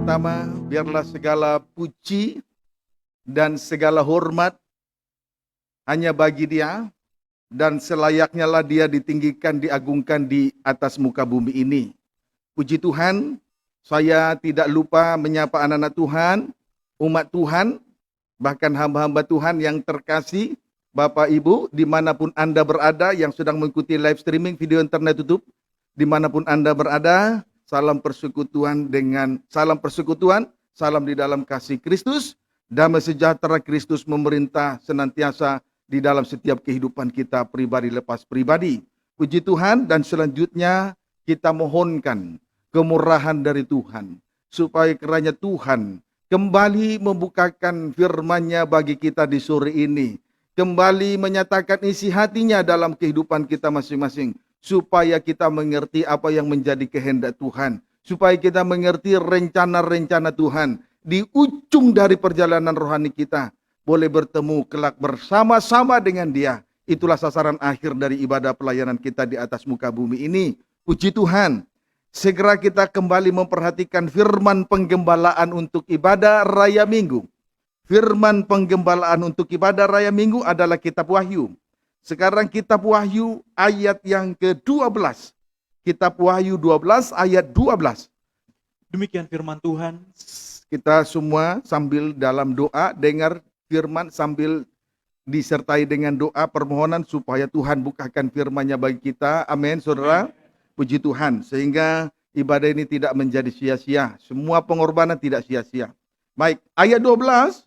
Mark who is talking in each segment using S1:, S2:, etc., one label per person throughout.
S1: pertama-tama, biarlah segala puji dan segala hormat hanya bagi Dia, dan selayaknya lah Dia ditinggikan, diagungkan di atas muka bumi ini. Puji Tuhan, saya tidak lupa menyapa anak-anak Tuhan, umat Tuhan, bahkan hamba-hamba Tuhan yang terkasih, Bapak Ibu, dimanapun Anda berada yang sedang mengikuti live streaming video internet YouTube, dimanapun Anda berada, salam persekutuan, salam di dalam kasih Kristus, damai sejahtera Kristus memerintah senantiasa di dalam setiap kehidupan kita pribadi lepas pribadi. Puji Tuhan, dan selanjutnya kita mohonkan kemurahan dari Tuhan, supaya kiranya Tuhan kembali membukakan firman-Nya bagi kita di sore ini, kembali menyatakan isi hatinya dalam kehidupan kita masing-masing, supaya kita mengerti apa yang menjadi kehendak Tuhan, supaya kita mengerti rencana-rencana Tuhan. Di ujung dari perjalanan rohani kita, boleh bertemu kelak bersama-sama dengan Dia. Itulah sasaran akhir dari ibadah pelayanan kita di atas muka bumi ini. Puji Tuhan, segera kita kembali memperhatikan firman penggembalaan untuk ibadah Raya Minggu. Firman penggembalaan untuk ibadah Raya Minggu adalah kitab Wahyu. Sekarang kitab Wahyu ayat yang ke-12. Kitab Wahyu 12 ayat 12.
S2: Demikian firman Tuhan.
S1: Kita semua sambil dalam doa dengar firman sambil disertai dengan doa permohonan supaya Tuhan bukakan firman-Nya bagi kita. Amin, saudara. Puji Tuhan, sehingga ibadah ini tidak menjadi sia-sia. Semua pengorbanan tidak sia-sia. Baik, ayat 12.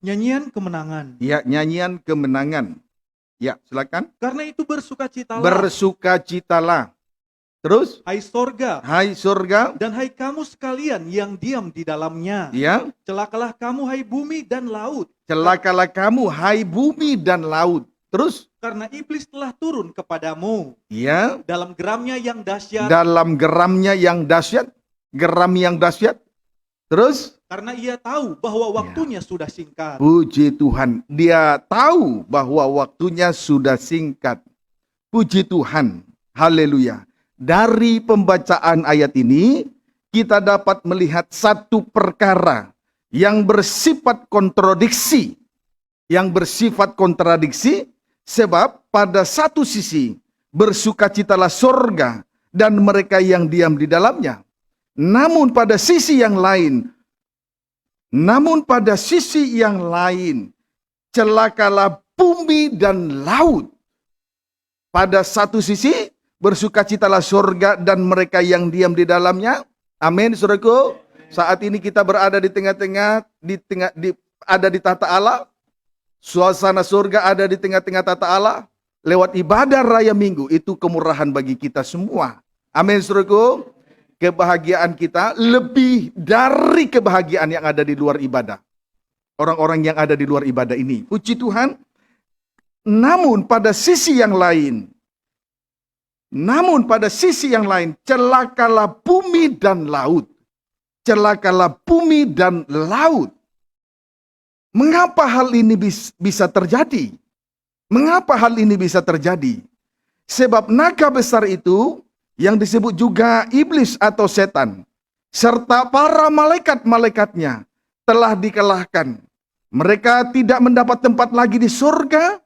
S2: Nyanyian kemenangan.
S1: Ya, nyanyian kemenangan. Ya, silakan.
S2: Karena itu bersukacitalah.
S1: Bersukacitalah. Terus?
S2: Hai sorga.
S1: Hai surga.
S2: Dan hai kamu sekalian yang diam di dalamnya.
S1: Ya.
S2: Celakalah kamu hai bumi dan laut.
S1: Celakalah kamu hai bumi dan laut. Terus?
S2: Karena iblis telah turun kepadamu.
S1: Ya.
S2: Dalam geramnya yang dahsyat.
S1: Dalam geramnya yang dahsyat. Geram yang dahsyat. Terus?
S2: Karena ia tahu bahwa waktunya sudah singkat.
S1: Puji Tuhan, Dia tahu bahwa waktunya sudah singkat. Puji Tuhan, haleluya. Dari pembacaan ayat ini, kita dapat melihat satu perkara yang bersifat kontradiksi. Sebab pada satu sisi, bersukacitalah sorga dan mereka yang diam di dalamnya. Namun pada sisi yang lain, celakalah bumi dan laut. Pada satu sisi, bersukacitalah surga dan mereka yang diam di dalamnya. Amin, saudaraku. Saat ini kita berada di tengah-tengah, ada di tata Allah. Suasana surga ada di tengah-tengah tata Allah. Lewat ibadah Raya Minggu, itu kemurahan bagi kita semua. Amin, saudaraku. Kebahagiaan kita lebih dari kebahagiaan yang ada di luar ibadah. Orang-orang yang ada di luar ibadah ini. Puji Tuhan. Namun pada sisi yang lain, celakalah bumi dan laut. Celakalah bumi dan laut. Mengapa hal ini bisa terjadi? Sebab naga besar itu, yang disebut juga iblis atau setan, serta para malaikat-malaikatnya telah dikalahkan. Mereka tidak mendapat tempat lagi di surga.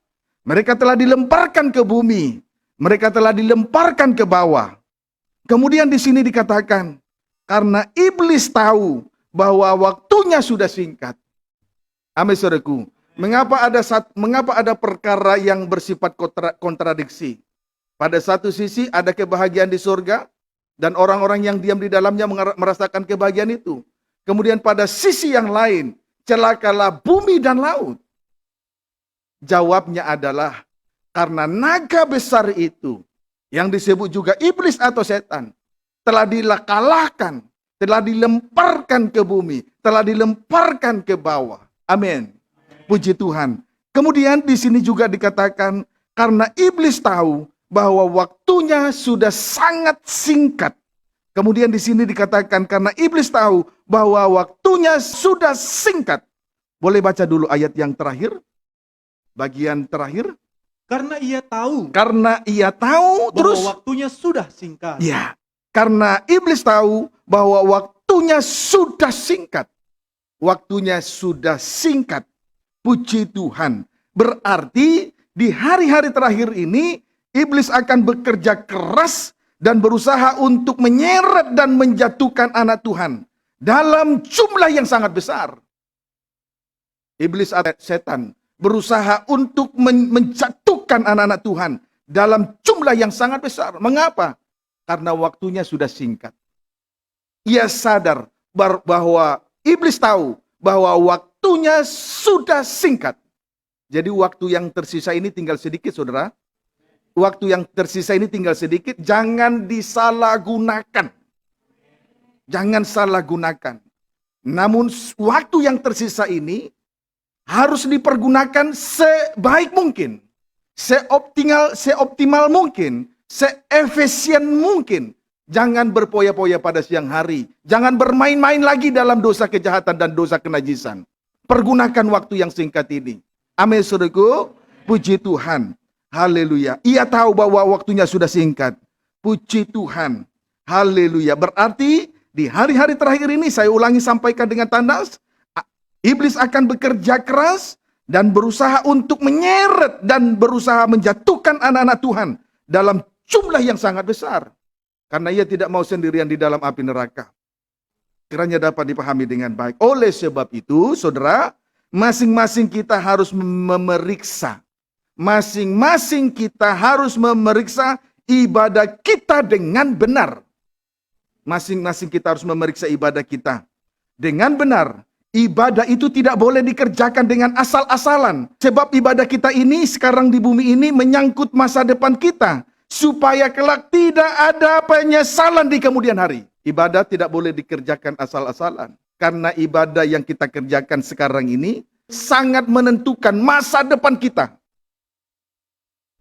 S1: Mereka telah dilemparkan ke bumi. Mereka telah dilemparkan ke bawah. Kemudian di sini dikatakan, karena iblis tahu bahwa waktunya sudah singkat. Amin, saudaraku. Mengapa ada perkara yang bersifat kontradiksi? Pada satu sisi ada kebahagiaan di surga, dan orang-orang yang diam di dalamnya merasakan kebahagiaan itu. Kemudian pada sisi yang lain, celakalah bumi dan laut. Jawabnya adalah, karena naga besar itu, yang disebut juga iblis atau setan, telah dikalahkan, telah dilemparkan ke bumi, telah dilemparkan ke bawah. Amin. Puji Tuhan. Kemudian di sini juga dikatakan, karena iblis tahu bahwa waktunya sudah sangat singkat. Kemudian di sini dikatakan karena iblis tahu bahwa waktunya sudah singkat. Boleh baca dulu ayat yang terakhir? Bagian terakhir.
S2: Karena ia tahu
S1: bahwa
S2: terus waktunya sudah singkat.
S1: Ya, karena iblis tahu bahwa waktu waktunya sudah singkat. Waktunya sudah singkat. Puji Tuhan. Berarti di hari-hari terakhir ini, iblis akan bekerja keras dan berusaha untuk menyeret dan menjatuhkan anak Tuhan dalam jumlah yang sangat besar. Iblis atau setan berusaha untuk menjatuhkan anak-anak Tuhan dalam jumlah yang sangat besar. Mengapa? Karena waktunya sudah singkat. Ia sadar bahwa iblis tahu bahwa waktunya sudah singkat. Jadi waktu yang tersisa ini tinggal sedikit, saudara. Waktu yang tersisa ini tinggal sedikit. Jangan disalahgunakan. Jangan salah gunakan. Namun waktu yang tersisa ini harus dipergunakan sebaik mungkin. Seoptimal mungkin. Seefisien mungkin. Jangan berpoya-poya pada siang hari. Jangan bermain-main lagi dalam dosa kejahatan dan dosa kenajisan. Pergunakan waktu yang singkat ini. Amin, saudaraku. Puji Tuhan. Haleluya. Ia tahu bahwa waktunya sudah singkat. Puji Tuhan. Haleluya. Berarti di hari-hari terakhir ini, saya ulangi sampaikan dengan tandas, iblis akan bekerja keras dan berusaha untuk menyeret dan berusaha menjatuhkan anak-anak Tuhan dalam jumlah yang sangat besar. Karena ia tidak mau sendirian di dalam api neraka. Kiranya dapat dipahami dengan baik. Oleh sebab itu, saudara, masing-masing kita harus memeriksa. Masing-masing kita harus memeriksa ibadah kita dengan benar. Masing-masing kita harus memeriksa ibadah kita dengan benar. Ibadah itu tidak boleh dikerjakan dengan asal-asalan. Sebab ibadah kita ini sekarang di bumi ini menyangkut masa depan kita. Supaya kelak tidak ada penyesalan di kemudian hari. Ibadah tidak boleh dikerjakan asal-asalan. Karena ibadah yang kita kerjakan sekarang ini sangat menentukan masa depan kita.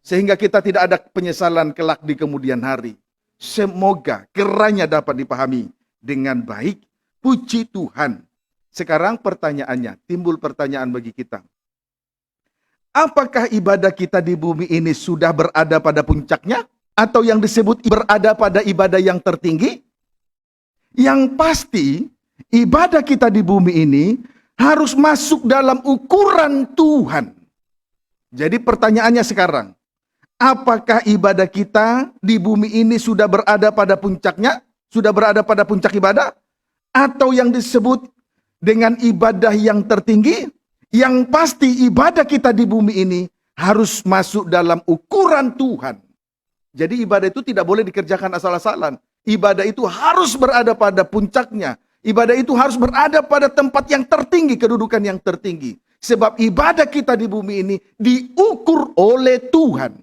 S1: Sehingga kita tidak ada penyesalan kelak di kemudian hari. Semoga kiranya dapat dipahami dengan baik. Puji Tuhan. Sekarang pertanyaannya, timbul pertanyaan bagi kita. Apakah ibadah kita di bumi ini sudah berada pada puncaknya? Atau yang disebut berada pada ibadah yang tertinggi? Yang pasti, ibadah kita di bumi ini harus masuk dalam ukuran Tuhan. Jadi pertanyaannya sekarang, apakah ibadah kita di bumi ini sudah berada pada puncaknya? Sudah berada pada puncak ibadah? Atau yang disebut dengan ibadah yang tertinggi? Yang pasti ibadah kita di bumi ini harus masuk dalam ukuran Tuhan. Jadi ibadah itu tidak boleh dikerjakan asal-asalan. Ibadah itu harus berada pada puncaknya. Ibadah itu harus berada pada tempat yang tertinggi, kedudukan yang tertinggi. Sebab ibadah kita di bumi ini diukur oleh Tuhan.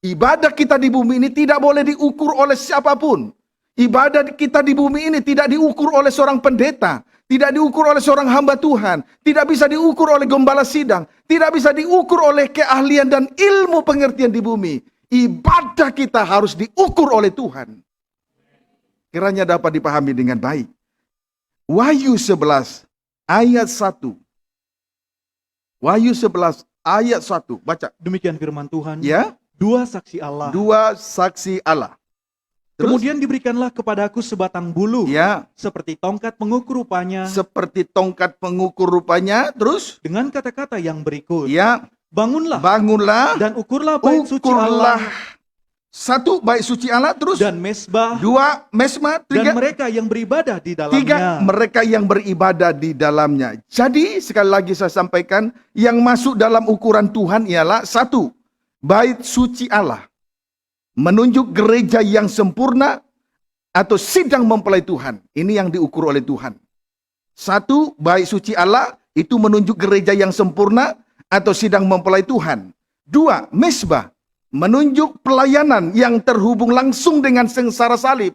S1: Ibadah kita di bumi ini tidak boleh diukur oleh siapapun. Ibadah kita di bumi ini tidak diukur oleh seorang pendeta. Tidak diukur oleh seorang hamba Tuhan. Tidak bisa diukur oleh gembala sidang. Tidak bisa diukur oleh keahlian dan ilmu pengertian di bumi. Ibadah kita harus diukur oleh Tuhan. Kiranya dapat dipahami dengan baik. Wahyu 11 ayat 1. Wahyu 11 ayat 1. Baca.
S2: Demikian firman Tuhan.
S1: Ya.
S2: Dua saksi Allah.
S1: Dua saksi Allah. Terus?
S2: Kemudian diberikanlah kepadaku sebatang bulu.
S1: Ya.
S2: Seperti tongkat pengukur rupanya.
S1: Seperti tongkat pengukur rupanya. Terus?
S2: Dengan kata-kata yang berikut.
S1: Ya.
S2: Bangunlah.
S1: Bangunlah.
S2: Dan ukurlah bait suci Allah.
S1: Satu, bait suci Allah. Terus?
S2: Dan mesbah.
S1: Dua, mesbah. Tiga.
S2: Dan mereka yang beribadah di dalamnya.
S1: Tiga, mereka yang beribadah di dalamnya. Jadi, sekali lagi saya sampaikan, yang masuk dalam ukuran Tuhan ialah satu, bait suci Allah. Menunjuk gereja yang sempurna atau sidang mempelai Tuhan. Ini yang diukur oleh Tuhan. Satu, bait suci Allah itu menunjuk gereja yang sempurna atau sidang mempelai Tuhan. Dua, mesbah menunjuk pelayanan yang terhubung langsung dengan sengsara salib.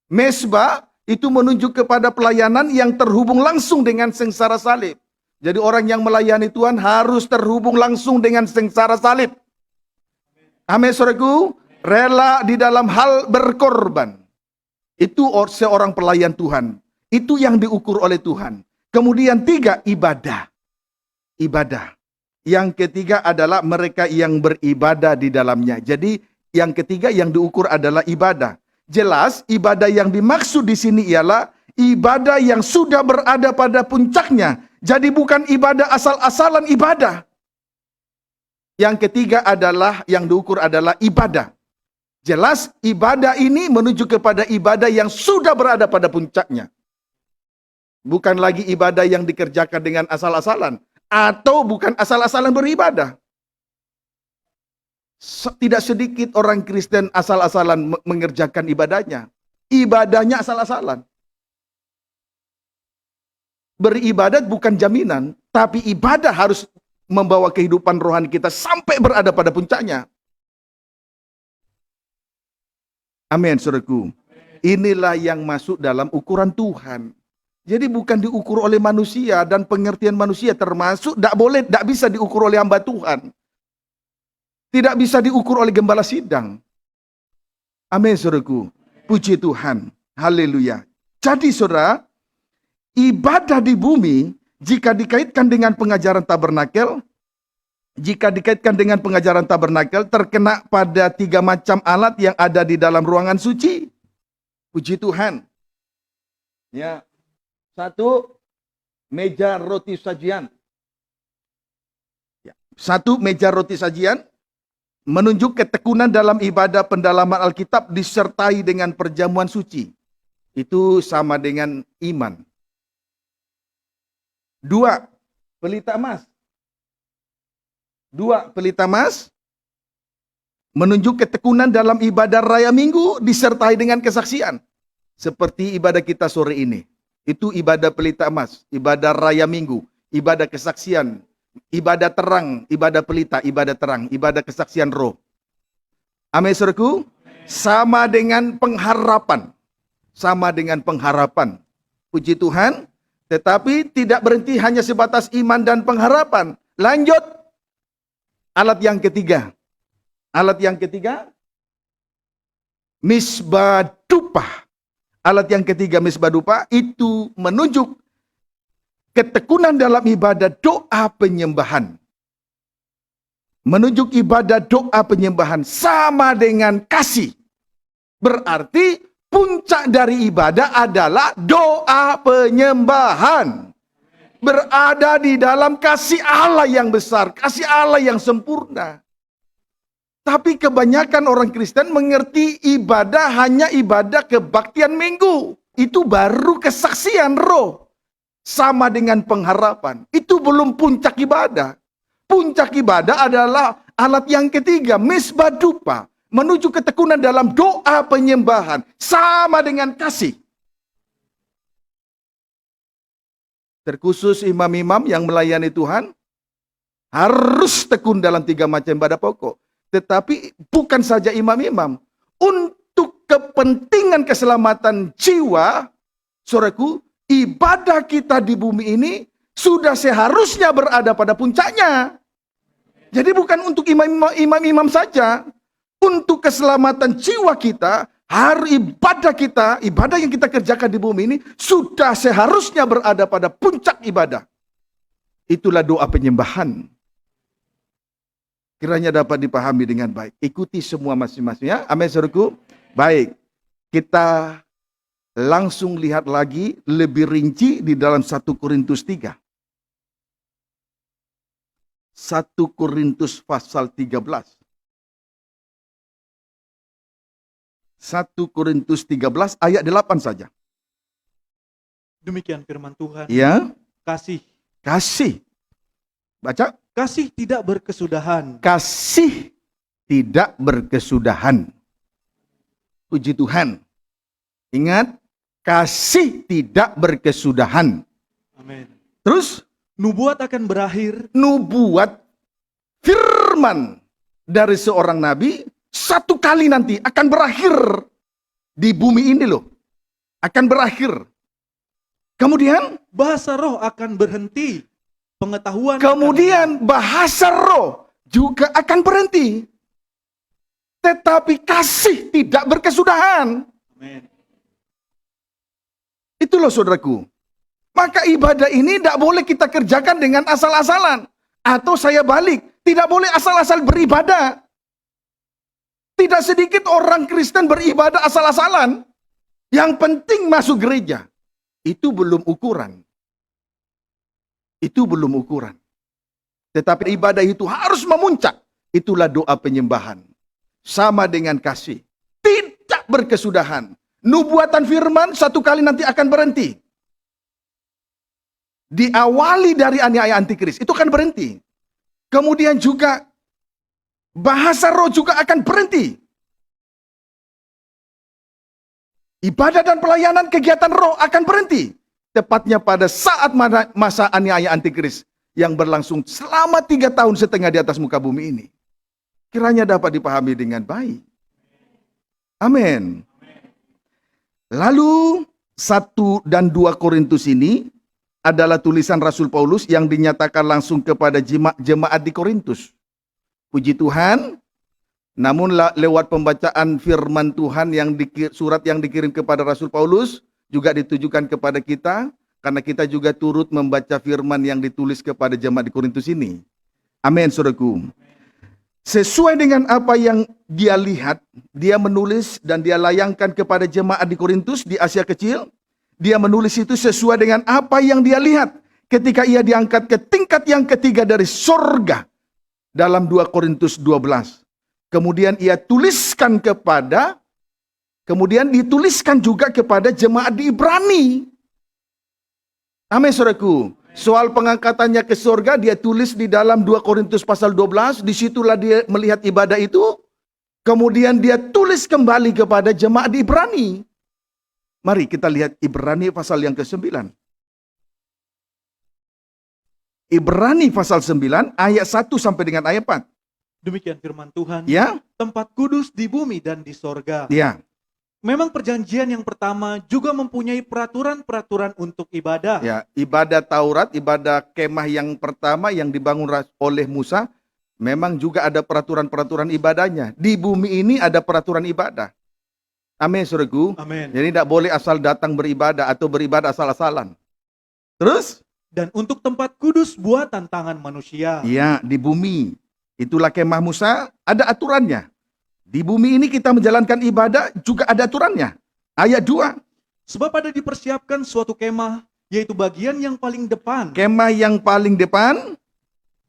S1: Mesbah itu menunjuk kepada pelayanan yang terhubung langsung dengan sengsara salib. Jadi orang yang melayani Tuhan harus terhubung langsung dengan sengsara salib. Amin, saudaraku. Rela di dalam hal berkorban. Itu seorang pelayan Tuhan. Itu yang diukur oleh Tuhan. Kemudian tiga, ibadah. Ibadah. Yang ketiga adalah mereka yang beribadah di dalamnya. Jadi yang ketiga yang diukur adalah ibadah. Jelas ibadah yang dimaksud di sini ialah ibadah yang sudah berada pada puncaknya. Jadi bukan ibadah asal-asalan ibadah. Yang ketiga adalah, yang diukur adalah ibadah. Jelas ibadah ini menuju kepada ibadah yang sudah berada pada puncaknya. Bukan lagi ibadah yang dikerjakan dengan asal-asalan. Atau bukan asal-asalan beribadah. Tidak sedikit orang Kristen asal-asalan mengerjakan ibadahnya. Ibadahnya asal-asalan. Beribadat bukan jaminan, tapi ibadah harus membawa kehidupan rohani kita sampai berada pada puncaknya. Amin, saudaraku. Inilah yang masuk dalam ukuran Tuhan. Jadi bukan diukur oleh manusia dan pengertian manusia, termasuk tidak bisa diukur oleh hamba Tuhan. Tidak bisa diukur oleh gembala sidang. Amin, saudaraku. Puji Tuhan. Haleluya. Jadi saudara, ibadah di bumi jika dikaitkan dengan pengajaran tabernakel, terkena pada 3 macam alat yang ada di dalam ruangan suci. Puji Tuhan. Ya. 1, meja roti sajian. Ya. 1, meja roti sajian menunjuk ketekunan dalam ibadah pendalaman Alkitab disertai dengan perjamuan suci. Itu sama dengan iman. 2, pelita emas. 2, pelita emas menunjuk ketekunan dalam ibadah raya minggu disertai dengan kesaksian. Seperti ibadah kita sore ini. Itu ibadah pelita emas, ibadah raya minggu, ibadah kesaksian, ibadah terang, ibadah pelita, ibadah terang, ibadah kesaksian roh. Amin, saudaraku. Sama dengan pengharapan. Sama dengan pengharapan. Puji Tuhan. Tetapi tidak berhenti hanya sebatas iman dan pengharapan. Lanjut. Alat yang ketiga. Alat yang ketiga. Misbah dupa. Alat yang ketiga, misbah dupa, itu menunjuk ketekunan dalam ibadah doa penyembahan. Menunjuk ibadah doa penyembahan sama dengan kasih. Berarti puncak dari ibadah adalah doa penyembahan. Berada di dalam kasih Allah yang besar, kasih Allah yang sempurna. Tapi kebanyakan orang Kristen mengerti ibadah hanya ibadah kebaktian minggu. Itu baru kesaksian roh. Sama dengan pengharapan. Itu belum puncak ibadah. Puncak ibadah adalah alat yang ketiga, misbah dupa. Menuju ketekunan dalam doa penyembahan. Sama dengan kasih. Terkhusus imam-imam yang melayani Tuhan. Harus tekun dalam 3 macam ibadah pokok. Tetapi bukan saja imam-imam. Untuk kepentingan keselamatan jiwa, saudaraku, ibadah kita di bumi ini sudah seharusnya berada pada puncaknya. Jadi bukan untuk imam-imam saja. Untuk keselamatan jiwa kita, hari ibadah yang kita kerjakan di bumi ini sudah seharusnya berada pada puncak ibadah. Itulah doa penyembahan. Kiranya dapat dipahami dengan baik. Ikuti semua masing-masing ya. Amin, saudaraku. Baik. Kita langsung lihat lagi lebih rinci di dalam 1 Korintus 3. 1 Korintus pasal 13. 1 Korintus 13 ayat 8 saja.
S2: Demikian firman Tuhan.
S1: Ya.
S2: Kasih.
S1: Baca.
S2: Kasih tidak berkesudahan.
S1: Kasih tidak berkesudahan. Puji Tuhan. Ingat, kasih tidak berkesudahan.
S2: Amin.
S1: Terus,
S2: Nubuat akan berakhir.
S1: nubuat firman dari seorang nabi satu kali nanti akan berakhir di bumi ini loh. Akan berakhir. Kemudian,
S2: Bahasa roh akan berhenti. Pengetahuan
S1: kemudian bahasa roh juga akan berhenti. Tetapi kasih tidak berkesudahan.
S2: Amin.
S1: Itu loh saudaraku. Maka ibadah ini tidak boleh kita kerjakan dengan asal-asalan. Atau saya balik, tidak boleh asal-asal beribadah. Tidak sedikit orang Kristen beribadah asal-asalan. Yang penting masuk gereja. Itu belum ukuran. Itu belum ukuran. Tetapi ibadah itu harus memuncak. Itulah doa penyembahan. Sama dengan kasih. Tidak berkesudahan. Nubuatan firman satu kali nanti akan berhenti. Diawali dari aniaya antikris. Itu akan berhenti. Kemudian juga bahasa roh juga akan berhenti. Ibadah dan pelayanan kegiatan roh akan berhenti. Tepatnya pada saat masa aniaya antikris yang berlangsung selama 3,5 tahun di atas muka bumi ini. Kiranya dapat dipahami dengan baik. Amin. Lalu 1 dan 2 Korintus ini adalah tulisan Rasul Paulus yang dinyatakan langsung kepada jemaat di Korintus. Puji Tuhan. Namun lewat pembacaan firman Tuhan surat yang dikirim kepada Rasul Paulus juga ditujukan kepada kita, karena kita juga turut membaca firman yang ditulis kepada jemaat di Korintus ini. Amin, saudaraku. Sesuai dengan apa yang dia lihat, dia menulis dan dia layangkan kepada jemaat di Korintus di Asia Kecil. Dia menulis itu sesuai dengan apa yang dia lihat ketika ia diangkat ke tingkat yang ketiga dari sorga dalam 2 Korintus 12. Kemudian dituliskan juga kepada jemaat di Ibrani. Amin, saudaraku. Soal pengangkatannya ke surga dia tulis di dalam 2 Korintus pasal 12. Disitulah dia melihat ibadah itu. Kemudian dia tulis kembali kepada jemaat di Ibrani. Mari kita lihat Ibrani pasal yang ke-9. Ibrani pasal 9 ayat 1 sampai dengan ayat 4.
S2: Demikian firman Tuhan.
S1: Ya.
S2: Tempat kudus di bumi dan di sorga.
S1: Ya.
S2: Memang perjanjian yang pertama juga mempunyai peraturan-peraturan untuk ibadah.
S1: Ya, ibadah Taurat, ibadah kemah yang pertama yang dibangun oleh Musa, memang juga ada peraturan-peraturan ibadahnya. Di bumi ini ada peraturan ibadah. Amin, saudaraku.
S2: Amin.
S1: Jadi tidak boleh asal datang beribadah atau beribadah asal-asalan. Terus?
S2: Dan untuk tempat kudus buatan tangan manusia.
S1: Iya, di bumi. Itulah kemah Musa, ada aturannya. Di bumi ini kita menjalankan ibadah juga ada aturannya. Ayat 2.
S2: Sebab ada dipersiapkan suatu kemah, yaitu bagian yang paling depan.
S1: Kemah yang paling depan,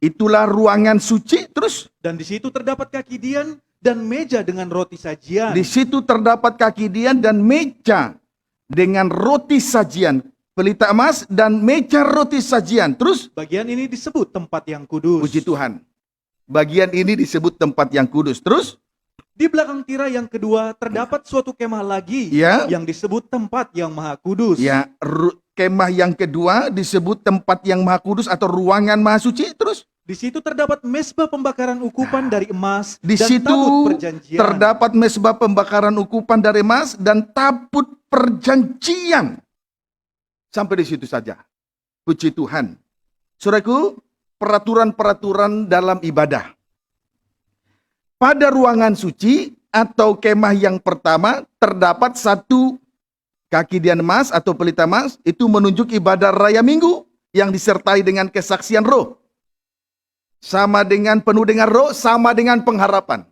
S1: itulah ruangan suci. Terus?
S2: Dan di situ terdapat kaki dian dan meja dengan roti sajian.
S1: Di situ terdapat kaki dian dan meja dengan roti sajian. Pelita emas dan meja roti sajian. Terus?
S2: Bagian ini disebut tempat yang kudus.
S1: Puji Tuhan. Bagian ini disebut tempat yang kudus. Terus?
S2: Di belakang tirai yang kedua terdapat suatu kemah lagi
S1: Ya.
S2: yang disebut tempat yang maha kudus.
S1: Ya, kemah yang kedua disebut tempat yang maha kudus atau ruangan maha suci. Terus?
S2: Di situ terdapat mezbah pembakaran ukupan dari emas
S1: Di
S2: dan
S1: situ
S2: tabut perjanjian.
S1: terdapat mezbah pembakaran ukupan dari emas dan tabut perjanjian. Sampai di situ saja. Puji Tuhan. Saudaraku, peraturan-peraturan dalam ibadah. Pada ruangan suci atau kemah yang pertama terdapat satu kaki dian emas atau pelita emas, itu menunjuk ibadah raya minggu yang disertai dengan kesaksian roh. Sama dengan penuh dengan roh, sama dengan pengharapan.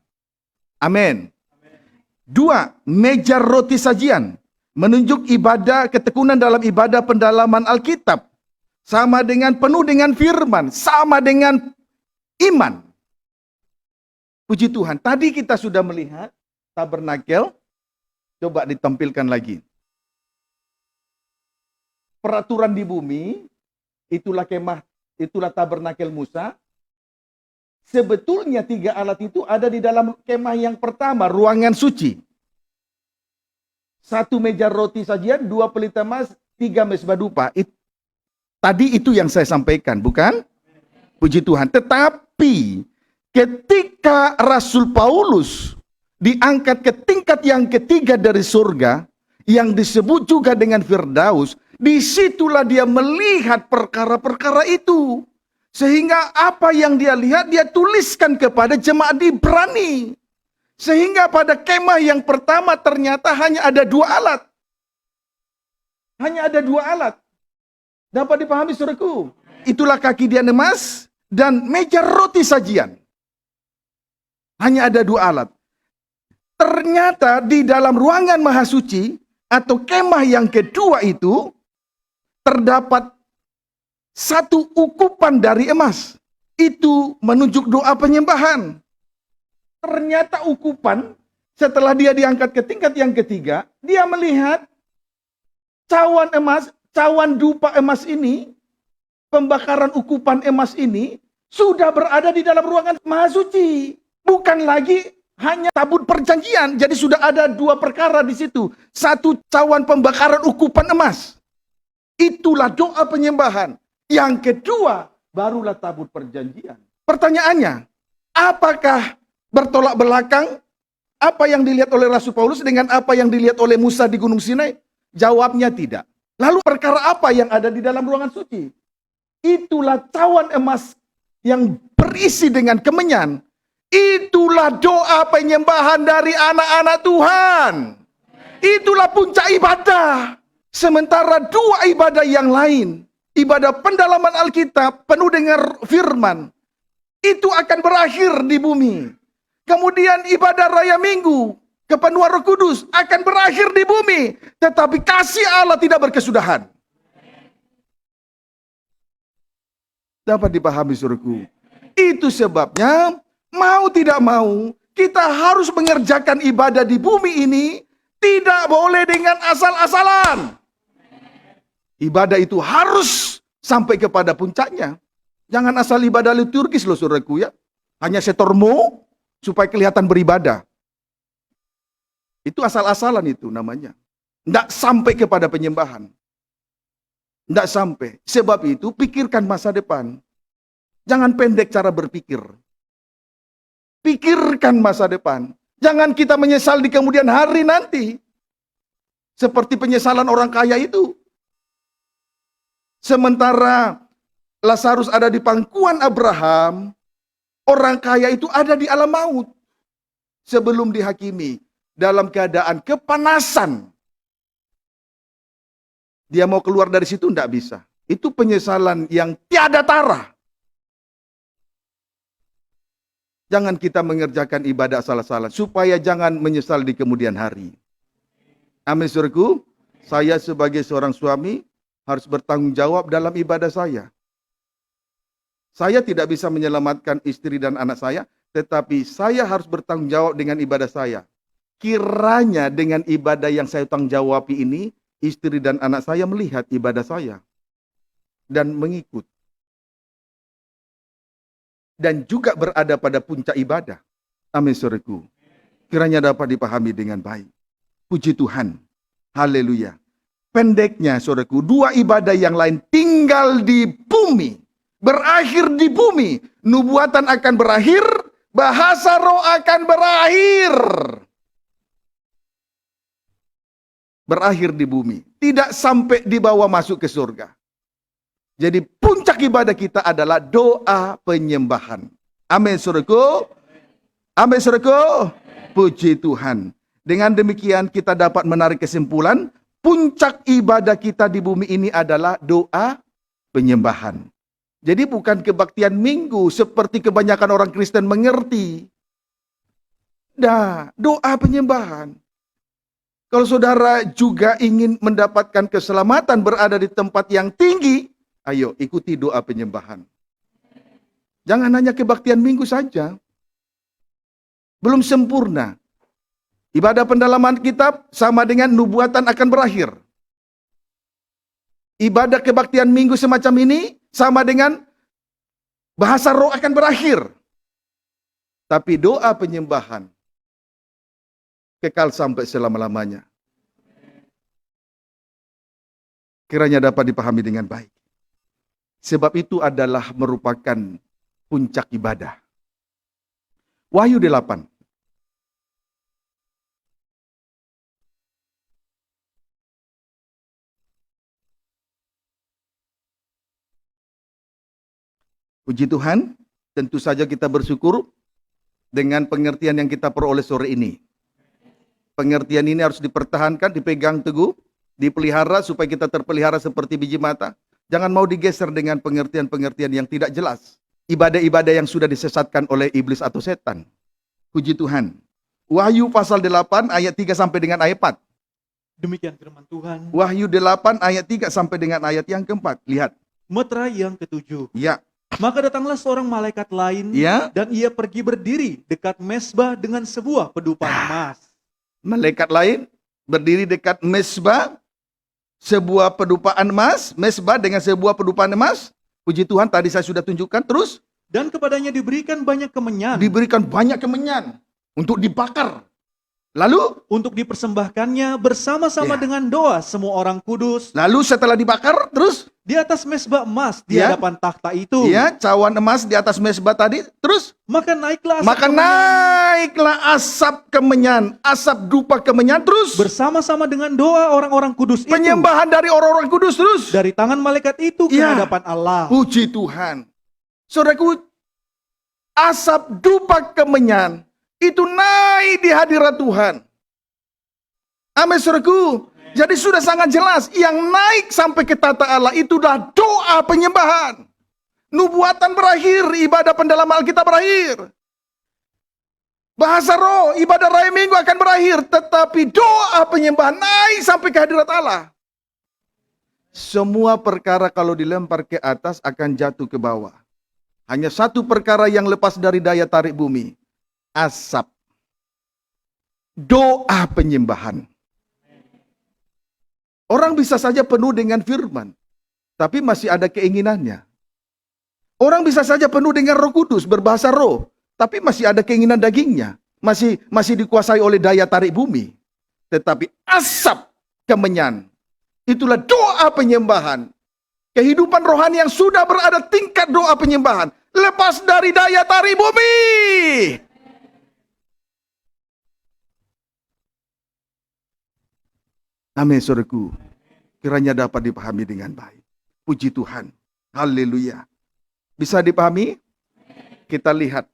S1: Amin. 2. Meja roti sajian menunjuk ibadah ketekunan dalam ibadah pendalaman Alkitab. Sama dengan penuh dengan firman, sama dengan iman. Puji Tuhan, tadi kita sudah melihat tabernakel, coba ditampilkan lagi. Peraturan di bumi, itulah kemah, itulah tabernakel Musa. Sebetulnya 3 alat itu ada di dalam kemah yang pertama, ruangan suci. 1 meja roti sajian, 2 pelita emas, 3 mezbah dupa. Tadi itu yang saya sampaikan, bukan? Puji Tuhan. Tetapi ketika Rasul Paulus diangkat ke tingkat yang ketiga dari surga, yang disebut juga dengan Firdaus, disitulah dia melihat perkara-perkara itu. Sehingga apa yang dia lihat, dia tuliskan kepada jemaat di Ibrani. Sehingga pada kemah yang pertama ternyata hanya ada 2 alat. Hanya ada 2 alat. Dapat dipahami, saudaraku? Itulah kaki dian emas dan meja roti sajian. Hanya ada 2 alat. Ternyata di dalam ruangan maha suci atau kemah yang kedua itu terdapat satu ukupan dari emas. Itu menunjuk doa penyembahan. Ternyata ukupan, setelah dia diangkat ke tingkat yang ketiga, dia melihat cawan emas, cawan dupa emas ini, pembakaran ukupan emas ini, sudah berada di dalam ruangan Maha Suci. Bukan lagi hanya tabut perjanjian, jadi sudah ada dua perkara di situ. Satu, cawan pembakaran ukupan emas. Itulah doa penyembahan. Yang kedua, barulah tabut perjanjian. Pertanyaannya, apakah bertolak belakang apa yang dilihat oleh Rasul Paulus dengan apa yang dilihat oleh Musa di Gunung Sinai? Jawabnya tidak. Lalu perkara apa yang ada di dalam ruangan suci? Itulah cawan emas yang berisi dengan kemenyan. Itulah doa penyembahan dari anak-anak Tuhan. Itulah puncak ibadah. Sementara dua ibadah yang lain, ibadah pendalaman Alkitab penuh dengan firman, itu akan berakhir di bumi. Kemudian ibadah raya minggu, kepenuhan Roh Kudus akan berakhir di bumi. Tetapi kasih Allah tidak berkesudahan. Dapat dipahami suruhku. Itu sebabnya mau tidak mau kita harus mengerjakan ibadah di bumi ini tidak boleh dengan asal-asalan. Ibadah itu harus sampai kepada puncaknya. Jangan asal ibadah liturgis loh saudaraku ya. Hanya setormo supaya kelihatan beribadah. Itu asal-asalan itu namanya. Tidak sampai kepada penyembahan. Tidak sampai. Sebab itu pikirkan masa depan. Jangan pendek cara berpikir. Pikirkan masa depan. Jangan kita menyesal di kemudian hari nanti. Seperti penyesalan orang kaya itu. Sementara Lazarus ada di pangkuan Abraham, orang kaya itu ada di alam maut. Sebelum dihakimi dalam keadaan kepanasan. Dia mau keluar dari situ tidak bisa. Itu penyesalan yang tiada tara. Jangan kita mengerjakan ibadah salah-salah supaya jangan menyesal di kemudian hari. Amin saudaraku. Saya sebagai seorang suami harus bertanggung jawab dalam ibadah saya. Saya tidak bisa menyelamatkan istri dan anak saya, tetapi saya harus bertanggung jawab dengan ibadah saya. Kiranya dengan ibadah yang saya tanggung jawab ini, istri dan anak saya melihat ibadah saya dan mengikut. Dan juga berada pada puncak ibadah. Amin saudaraku. Kiranya dapat dipahami dengan baik. Puji Tuhan. Haleluya. Pendeknya saudaraku, dua ibadah yang lain tinggal di bumi. Berakhir di bumi. Nubuatan akan berakhir. Bahasa roh akan berakhir. Berakhir di bumi. Tidak sampai dibawa masuk ke surga. Jadi puncak ibadah kita adalah doa penyembahan. Amin saudaraku. Amin saudaraku. Puji Tuhan. Dengan demikian kita dapat menarik kesimpulan. Puncak ibadah kita di bumi ini adalah doa penyembahan. Jadi bukan kebaktian minggu seperti kebanyakan orang Kristen mengerti. Nah, doa penyembahan. Kalau saudara juga ingin mendapatkan keselamatan berada di tempat yang tinggi, ayo ikuti doa penyembahan. Jangan hanya kebaktian minggu saja. Belum sempurna. Ibadah pendalaman kitab sama dengan nubuatan akan berakhir. Ibadah kebaktian minggu semacam ini sama dengan bahasa roh akan berakhir. Tapi doa penyembahan kekal sampai selama-lamanya. Kiranya dapat dipahami dengan baik. Sebab itu adalah merupakan puncak ibadah. Wahyu 8. Puji Tuhan, tentu saja kita bersyukur dengan pengertian yang kita peroleh sore ini. Pengertian ini harus dipertahankan, dipegang teguh, dipelihara supaya kita terpelihara seperti biji mata. Jangan mau digeser dengan pengertian-pengertian yang tidak jelas. Ibadah-ibadah yang sudah disesatkan oleh iblis atau setan. Puji Tuhan. Wahyu pasal 8 ayat 3 sampai dengan ayat 4.
S2: Demikian firman Tuhan.
S1: Wahyu 8 ayat 3 sampai dengan ayat yang keempat. Lihat.
S2: Meterai yang ketujuh.
S1: Ya.
S2: Maka datanglah seorang malaikat lain,
S1: Ya.
S2: dan ia pergi berdiri dekat mezbah dengan sebuah pedupan emas.
S1: Malaikat lain berdiri dekat mezbah, sebuah pedupaan emas, mezbah dengan sebuah pedupaan emas. Puji Tuhan, tadi saya sudah tunjukkan. Terus
S2: Dan kepadanya diberikan banyak kemenyan
S1: diberikan banyak kemenyan untuk dibakar. Lalu
S2: untuk dipersembahkannya bersama-sama
S1: Ya.
S2: dengan doa semua orang kudus
S1: setelah dibakar, terus
S2: di atas mezbah emas di
S1: Ya.
S2: hadapan takhta itu.
S1: ya cawan emas di atas mezbah tadi, terus
S2: Maka naiklah asap
S1: maka
S2: kemenyan
S1: naiklah asap kemenyan, asap dupa kemenyan, terus
S2: bersama-sama dengan doa orang-orang kudus itu
S1: penyembahan dari orang-orang kudus, terus
S2: dari tangan malaikat itu ke
S1: Ya.
S2: hadapan Allah.
S1: puji Tuhan. Saudaraku, asap dupa kemenyan itu naik di hadirat Tuhan. Amin, saudaraku. Jadi sudah sangat jelas, yang naik sampai ke tata Allah itulah doa penyembahan. Nubuatan berakhir, ibadah pendalaman Alkitab berakhir. Bahasa roh, ibadah raya minggu akan berakhir, tetapi doa penyembahan naik sampai ke hadirat Allah. Semua perkara kalau dilempar ke atas akan jatuh ke bawah. Hanya satu perkara yang lepas dari daya tarik bumi. Asap. Doa penyembahan. Orang bisa saja penuh dengan firman, tapi masih ada keinginannya. Orang bisa saja penuh dengan Roh Kudus, berbahasa roh, tapi masih ada keinginan dagingnya. Masih dikuasai oleh daya tarik bumi. Tetapi asap kemenyan, itulah doa penyembahan. Kehidupan rohani yang sudah berada tingkat doa penyembahan. Lepas dari daya tarik bumi. Amin, saudaraku. Kiranya dapat dipahami dengan baik. Puji Tuhan. Haleluya. Bisa dipahami? Kita lihat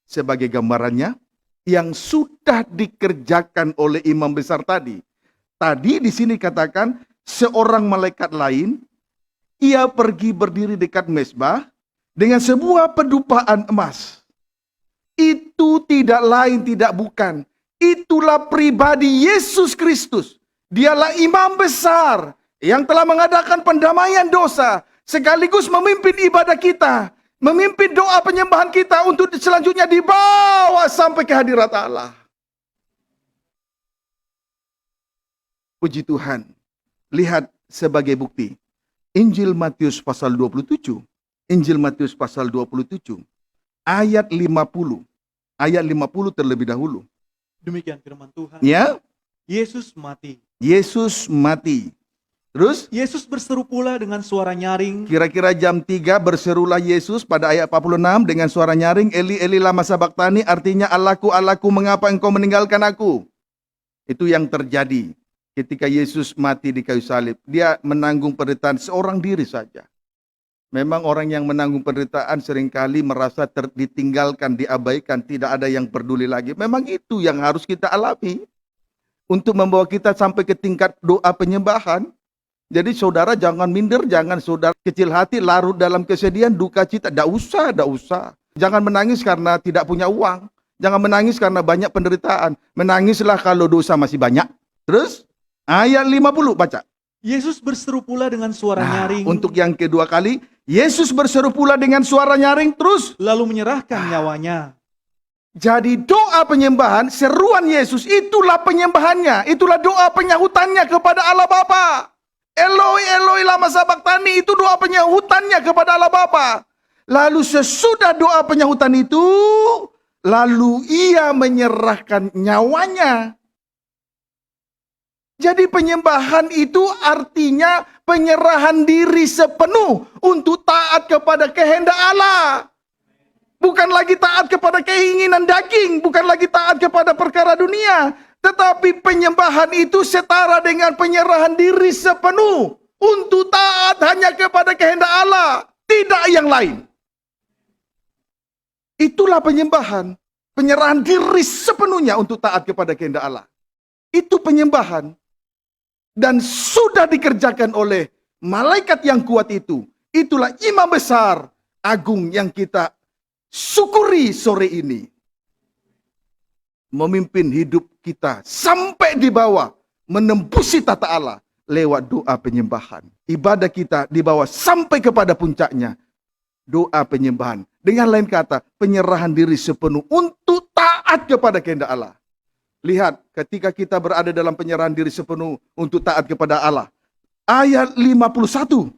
S1: sebagai gambarannya yang sudah dikerjakan oleh imam besar tadi. Tadi di sini katakan seorang malaikat lain, ia pergi berdiri dekat mezbah dengan sebuah pedupaan emas. Itu tidak lain, tidak bukan. Itulah pribadi Yesus Kristus. Dialah imam besar yang telah mengadakan pendamaian dosa, sekaligus memimpin ibadah kita, memimpin doa penyembahan kita untuk selanjutnya dibawa sampai ke hadirat Allah. Puji Tuhan. Lihat sebagai bukti. Injil Matius pasal 27. Injil Matius pasal 27. Ayat 50. Ayat 50 terlebih dahulu.
S2: Demikian firman Tuhan.
S1: Ya,
S2: Yesus mati.
S1: Yesus mati. Terus
S2: Yesus berseru pula dengan suara nyaring.
S1: kira-kira jam 3 berserulah Yesus pada ayat 46 dengan suara nyaring, Eli Eli lama sabachthani, artinya Allahku Allahku mengapa engkau meninggalkan aku. Itu yang terjadi ketika Yesus mati di kayu salib. Dia menanggung penderitaan seorang diri saja. Memang orang yang menanggung penderitaan seringkali merasa ditinggalkan, diabaikan, tidak ada yang peduli lagi. Memang itu yang harus kita alami untuk membawa kita sampai ke tingkat doa penyembahan. Jadi saudara jangan minder, jangan saudara kecil hati, larut dalam kesedihan, duka cita. Tidak usah. Jangan menangis karena tidak punya uang. Jangan menangis karena banyak penderitaan. Menangislah kalau dosa masih banyak. Terus ayat 50 baca.
S2: Yesus berseru pula dengan suara nyaring.
S1: Untuk yang kedua kali, Yesus berseru pula dengan suara nyaring, terus
S2: Lalu menyerahkan nyawanya.
S1: jadi doa penyembahan, seruan Yesus, itulah penyembahannya. Itulah doa penyahutannya kepada Allah Bapa. Eloi, Eloi lama sabachthani, itu doa penyahutannya kepada Allah Bapa. Lalu sesudah doa penyahutan itu, lalu ia menyerahkan nyawanya. Jadi penyembahan itu artinya penyerahan diri sepenuh untuk taat kepada kehendak Allah. Bukan lagi taat kepada keinginan daging, bukan lagi taat kepada perkara dunia. Tetapi penyembahan itu setara dengan penyerahan diri sepenuh untuk taat hanya kepada kehendak Allah, tidak yang lain. Itulah penyembahan, penyerahan diri sepenuhnya untuk taat kepada kehendak Allah. Itu penyembahan. Dan sudah dikerjakan oleh malaikat yang kuat itu. Itulah imam besar agung yang kita syukuri sore ini. Memimpin hidup kita sampai di bawah menembusi tata Allah lewat doa penyembahan. Ibadah kita dibawa sampai kepada puncaknya. Doa penyembahan. Dengan lain kata, penyerahan diri sepenuh untuk taat kepada kehendak Allah. Lihat, ketika kita berada dalam penyerahan diri sepenuh untuk taat kepada Allah. Ayat 51.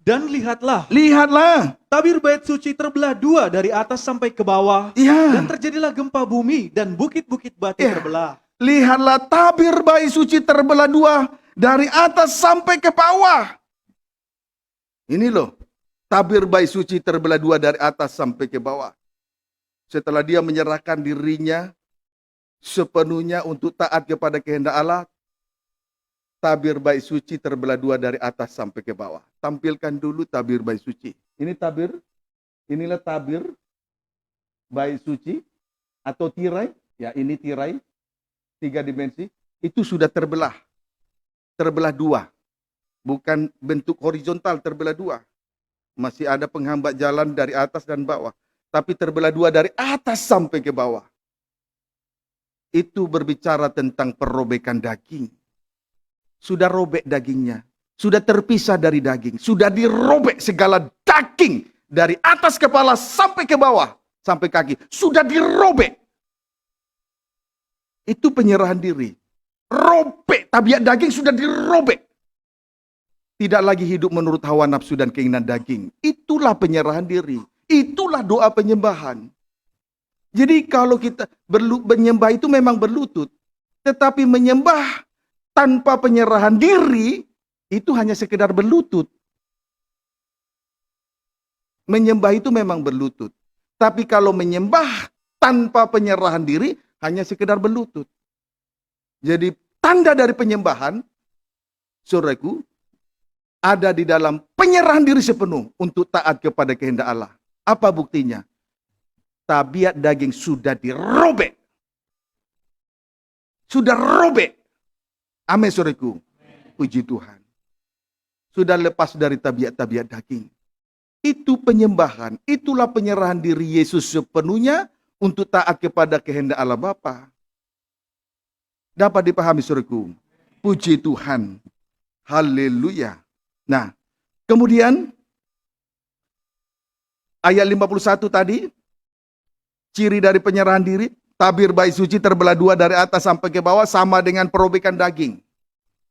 S2: Dan lihatlah,
S1: Lihatlah.
S2: tabir bait suci terbelah dua dari atas sampai ke bawah.
S1: Ya.
S2: Dan terjadilah gempa bumi dan bukit-bukit batu
S1: Ya.
S2: terbelah.
S1: Lihatlah tabir bait suci terbelah dua dari atas sampai ke bawah. Ini loh, tabir bait suci terbelah dua dari atas sampai ke bawah. Setelah dia menyerahkan dirinya sepenuhnya untuk taat kepada kehendak Allah, tabir bait suci terbelah dua dari atas sampai ke bawah. Tampilkan dulu tabir bait suci. Ini tabir, inilah tabir bait suci atau tirai. Ya, ini tirai 3 dimensi. Itu sudah terbelah dua. Bukan bentuk horizontal, terbelah dua. Masih ada penghambat jalan dari atas dan bawah. Tapi terbelah dua dari atas sampai ke bawah. Itu berbicara tentang perobekan daging. Sudah robek dagingnya. Sudah terpisah dari daging. Sudah dirobek segala daging. Dari atas kepala sampai ke bawah. Sampai kaki. Sudah dirobek. Itu penyerahan diri. Robek. Tabiat daging sudah dirobek. Tidak lagi hidup menurut hawa nafsu dan keinginan daging. Itulah penyerahan diri. Itulah doa penyembahan. Jadi kalau kita menyembah itu memang berlutut. Tetapi menyembah tanpa penyerahan diri, itu hanya sekedar berlutut. Menyembah itu memang berlutut. Tapi kalau menyembah tanpa penyerahan diri, hanya sekedar berlutut. Jadi tanda dari penyembahan, saudaraku, ada di dalam penyerahan diri sepenuh untuk taat kepada kehendak Allah. Apa buktinya? Tabiat daging sudah dirobek. Sudah robek. Amin, saudaraku. Puji Tuhan. Sudah lepas dari tabiat-tabiat daging. Itu penyembahan. Itulah penyerahan diri Yesus sepenuhnya untuk taat kepada kehendak Allah Bapa. Dapat dipahami, saudaraku. Puji Tuhan. Haleluya. Nah, kemudian ayat 51 tadi, ciri dari penyerahan diri, tabir bait suci terbelah dua dari atas sampai ke bawah sama dengan perobekan daging.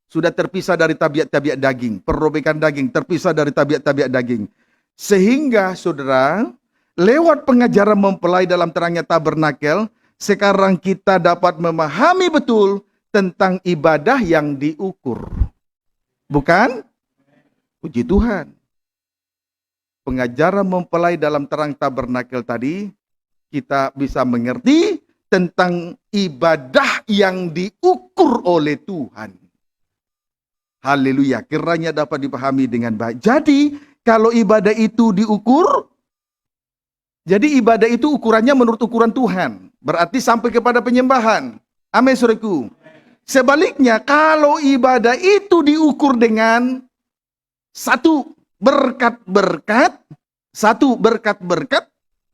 S1: Sudah terpisah dari tabiat-tabiat daging. Perobekan daging terpisah dari tabiat-tabiat daging. Sehingga saudara, lewat pengajaran mempelai dalam terangnya tabernakel, sekarang kita dapat memahami betul tentang ibadah yang diukur. Bukan? Puji Tuhan. Pengajaran mempelai dalam terang tabernakel tadi, kita bisa mengerti tentang ibadah yang diukur oleh Tuhan. Haleluya, kiranya dapat dipahami dengan baik. Jadi, kalau ibadah itu diukur, jadi ibadah itu ukurannya menurut ukuran Tuhan. Berarti sampai kepada penyembahan. Amin, saudaraku. Sebaliknya, kalau ibadah itu diukur dengan satu berkat-berkat,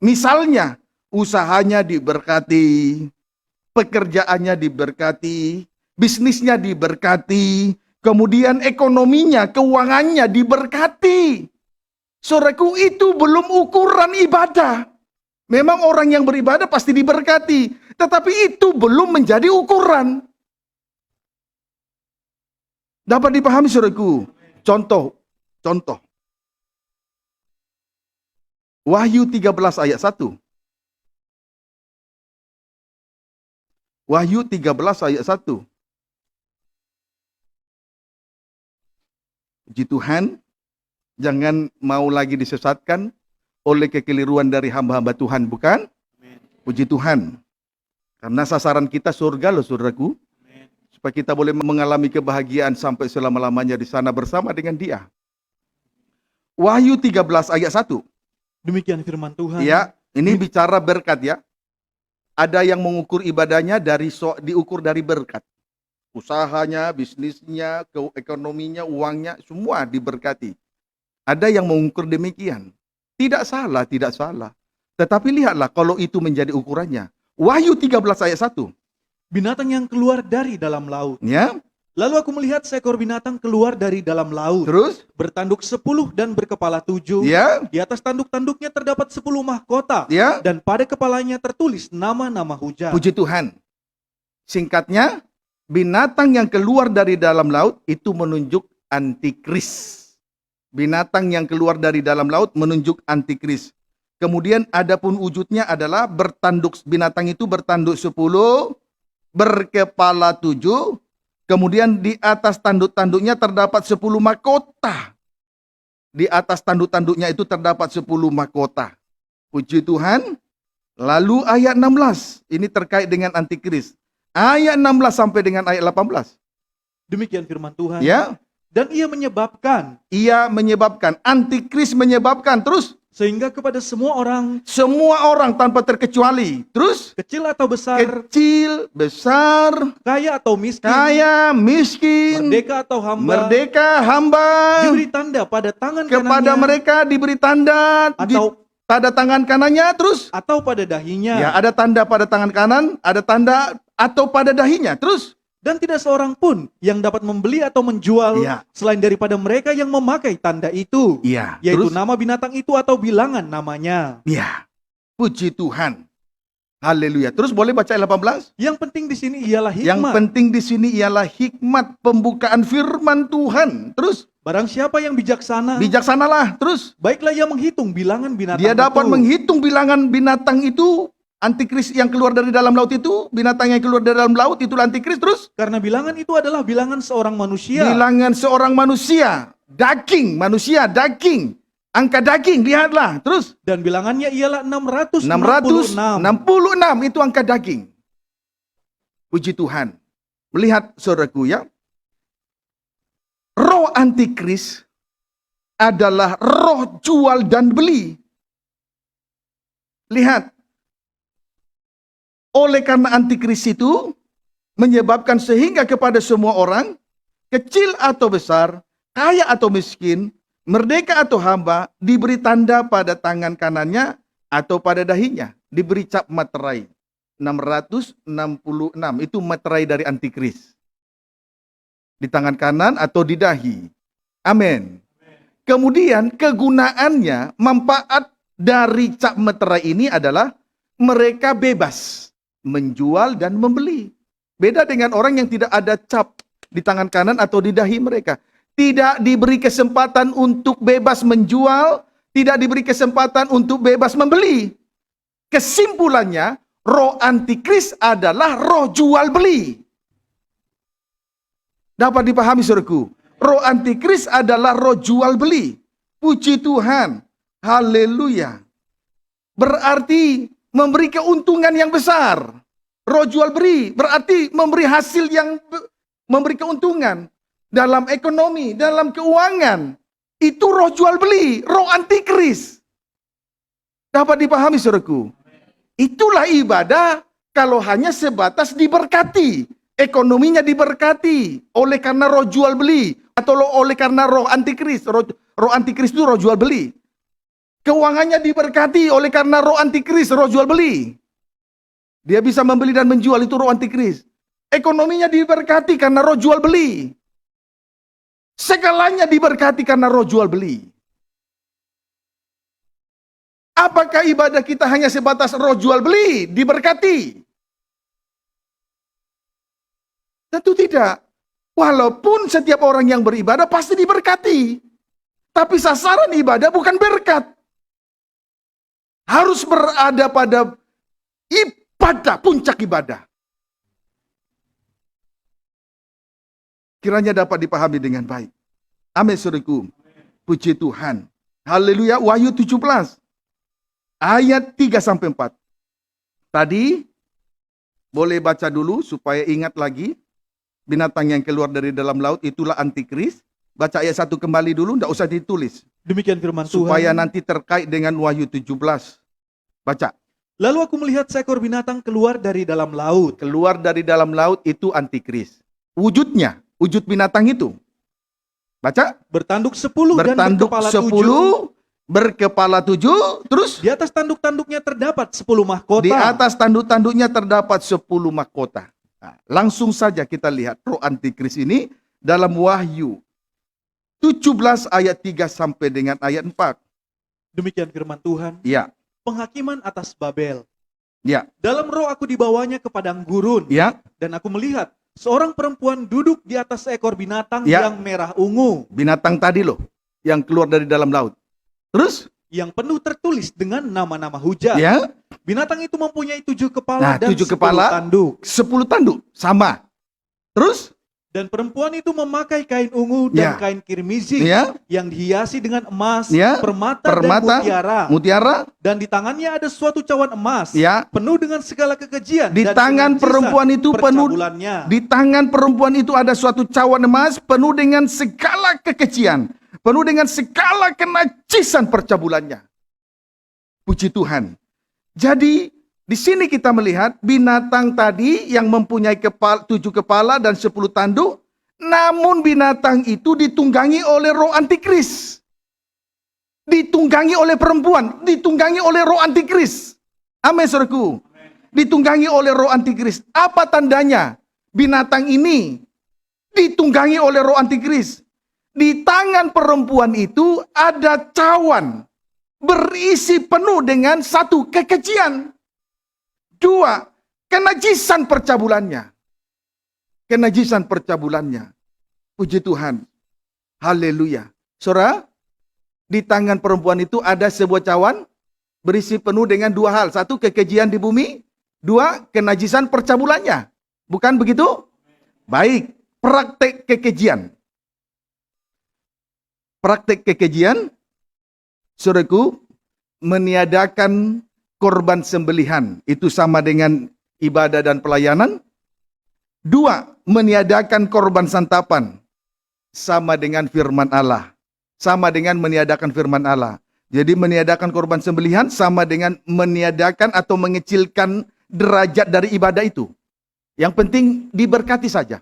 S1: misalnya usahanya diberkati, pekerjaannya diberkati, bisnisnya diberkati, kemudian ekonominya, keuangannya diberkati. Saudaraku, itu belum ukuran ibadah. Memang orang yang beribadah pasti diberkati, tetapi itu belum menjadi ukuran. Dapat dipahami, saudaraku? Contoh. Wahyu 13 ayat 1. Wahyu 13 ayat 1. Puji Tuhan, jangan mau lagi disesatkan oleh kekeliruan dari hamba-hamba Tuhan, bukan? Puji Tuhan. Karena sasaran kita surga loh, saudaraku. Supaya kita boleh mengalami kebahagiaan sampai selama-lamanya di sana bersama dengan Dia. Wahyu 13 ayat 1.
S2: Demikian firman Tuhan.
S1: Ya, ini bicara berkat ya. Ada yang mengukur ibadahnya diukur dari berkat. Usahanya, bisnisnya, ekonominya, uangnya, semua diberkati. Ada yang mengukur demikian. Tidak salah. Tetapi lihatlah kalau itu menjadi ukurannya. Wahyu 13 ayat 1.
S2: binatang yang keluar dari dalam laut.
S1: Ya,
S2: Lalu aku melihat seekor binatang keluar dari dalam laut,
S1: terus,
S2: bertanduk 10 dan berkepala 7.
S1: ya,
S2: Di atas tanduk-tanduknya terdapat 10 mahkota,
S1: ya.
S2: dan pada kepalanya tertulis nama-nama hujan.
S1: Puji Tuhan. Singkatnya, binatang yang keluar dari dalam laut itu menunjuk antikris. Binatang yang keluar dari dalam laut menunjuk antikris. Kemudian adapun wujudnya adalah binatang itu bertanduk 10, berkepala 7. Kemudian di atas tanduk-tanduknya terdapat 10 mahkota. Di atas tanduk-tanduknya itu terdapat 10 mahkota. Puji Tuhan. Lalu ayat 16, ini terkait dengan antikris. Ayat 16 sampai dengan ayat 18.
S2: Demikian firman Tuhan.
S1: Ya,
S2: Dan ia menyebabkan,
S1: antikris menyebabkan, terus
S2: sehingga kepada semua orang
S1: tanpa terkecuali, terus
S2: kecil atau besar,
S1: kecil, besar,
S2: kaya atau miskin,
S1: kaya, miskin,
S2: merdeka atau hamba, diberi tanda pada tangan
S1: kepada
S2: kanannya,
S1: mereka diberi tanda
S2: atau
S1: pada tangan kanannya, terus
S2: atau pada dahinya.
S1: ya, ada tanda pada tangan kanan, ada tanda atau pada dahinya, terus
S2: Dan tidak seorang pun yang dapat membeli atau menjual
S1: Ya.
S2: selain daripada mereka yang memakai tanda itu,
S1: ya,
S2: yaitu
S1: terus
S2: nama binatang itu atau bilangan namanya.
S1: ya, puji Tuhan, haleluya. Terus boleh baca ayat 18?
S2: Yang penting di sini ialah
S1: Yang
S2: hikmat.
S1: penting di sini ialah hikmat pembukaan firman Tuhan. Terus
S2: Barang siapa yang bijaksana,
S1: bijaksanalah. Terus
S2: baiklah ia menghitung bilangan binatang
S1: dia dapat
S2: itu.
S1: menghitung bilangan binatang itu, antikris yang keluar dari dalam laut itu, binatang yang keluar dari dalam laut itu antikris. Terus
S2: Karena bilangan itu adalah bilangan seorang manusia.
S1: bilangan seorang manusia, daging, angka daging, lihatlah. Terus
S2: Dan bilangannya ialah 666.
S1: 666 itu angka daging. Puji Tuhan. Melihat saudaraku ya, roh antikris adalah roh jual dan beli. Lihat, oleh karena antikris itu menyebabkan sehingga kepada semua orang, kecil atau besar, kaya atau miskin, merdeka atau hamba, diberi tanda pada tangan kanannya atau pada dahinya, diberi cap materai. 666 itu materai dari antikris. Di tangan kanan atau di dahi. Amin. Kemudian kegunaannya, manfaat dari cap materai ini adalah mereka bebas menjual dan membeli. Beda dengan orang yang tidak ada cap di tangan kanan atau di dahi mereka. Tidak diberi kesempatan untuk bebas menjual, tidak diberi kesempatan untuk bebas membeli. Kesimpulannya, roh antikris adalah roh jual beli. Dapat dipahami saudaraku? Roh antikris adalah roh jual beli. Puji Tuhan. Haleluya. Berarti memberi keuntungan yang besar. Roh jual beli berarti memberi hasil yang memberi keuntungan dalam ekonomi, dalam keuangan. Itu roh jual beli, roh antikris. Dapat dipahami saudaraku? Itulah ibadah kalau hanya sebatas diberkati. Ekonominya diberkati oleh karena roh jual beli atau oleh karena roh antikris. Roh antikris itu roh jual beli. Keuangannya diberkati oleh karena roh antikris, roh jual beli. Dia bisa membeli dan menjual, itu roh antikris. Ekonominya diberkati karena roh jual beli. Segalanya diberkati karena roh jual beli. Apakah ibadah kita hanya sebatas roh jual beli, diberkati? Tentu tidak. Walaupun setiap orang yang beribadah pasti diberkati. Tapi sasaran ibadah bukan berkat. Harus berada pada ibadah, puncak ibadah. Kiranya dapat dipahami dengan baik. Amin saudaraku. Puji Tuhan. Haleluya. Wahyu 17. Ayat 3-4. Tadi boleh baca dulu supaya ingat lagi. Binatang yang keluar dari dalam laut itulah antikris. Baca ayat 1 kembali dulu, tidak usah ditulis.
S2: Demikian firman
S1: Supaya
S2: Tuhan.
S1: nanti terkait dengan Wahyu 17. Baca.
S2: Lalu aku melihat seekor binatang keluar dari dalam laut.
S1: Keluar dari dalam laut itu antikris. Wujudnya, wujud binatang itu. Baca.
S2: Bertanduk 10 dan
S1: Bertanduk
S2: berkepala
S1: 10, berkepala 7, terus
S2: 7. Di atas tanduk-tanduknya terdapat 10 mahkota.
S1: di atas tanduk-tanduknya terdapat 10 mahkota. Nah, langsung saja kita lihat roh antikris ini dalam Wahyu 17 ayat 3 sampai dengan ayat 4.
S2: Demikian firman Tuhan.
S1: Ya,
S2: Penghakiman atas Babel.
S1: ya,
S2: Dalam roh aku dibawanya ke padang gurun.
S1: ya.
S2: Dan aku melihat seorang perempuan duduk di atas seekor binatang
S1: Ya.
S2: yang merah ungu.
S1: Binatang tadi loh yang keluar dari dalam laut. Terus,
S2: Yang penuh tertulis dengan nama-nama hujat.
S1: ya,
S2: Binatang itu mempunyai 7 kepala
S1: Nah,
S2: dan
S1: 7
S2: 10
S1: kepala.
S2: tanduk.
S1: 10 tanduk sama. Terus,
S2: Dan perempuan itu memakai kain ungu dan
S1: Ya.
S2: kain kirmizi
S1: ya,
S2: yang dihiasi dengan emas,
S1: Ya.
S2: permata,
S1: Permata,
S2: dan mutiara.
S1: mutiara,
S2: Dan di tangannya ada suatu cawan emas,
S1: ya.
S2: penuh dengan segala kekejian.
S1: Di
S2: dan
S1: tangan
S2: kenajisan
S1: perempuan itu penuh,
S2: percabulannya.
S1: di tangan perempuan itu ada suatu cawan emas penuh dengan segala kekejian, penuh dengan segala kenajisan percabulannya. Puji Tuhan. Jadi di sini kita melihat binatang tadi yang mempunyai 7 kepala dan 10 tanduk, namun binatang itu ditunggangi oleh roh antikris. Ditunggangi oleh perempuan, ditunggangi oleh roh antikris. Amin, saudaraku. Ditunggangi oleh roh antikris. Apa tandanya? Binatang ini ditunggangi oleh roh antikris. Di tangan perempuan itu ada cawan berisi penuh dengan 1 kekejian. 2, kenajisan percabulannya. Kenajisan percabulannya. Puji Tuhan. Haleluya. Saudara, di tangan perempuan itu ada sebuah cawan berisi penuh dengan 2 hal. 1, kekejian di bumi. 2, kenajisan percabulannya. Bukan begitu? Baik, praktek kekejian. Praktek kekejian, saudaraku, meniadakan korban sembelihan. Itu sama dengan ibadah dan pelayanan. 2, meniadakan korban santapan. Sama dengan firman Allah. Sama dengan meniadakan firman Allah. Jadi meniadakan korban sembelihan sama dengan meniadakan atau mengecilkan derajat dari ibadah itu. Yang penting diberkati saja.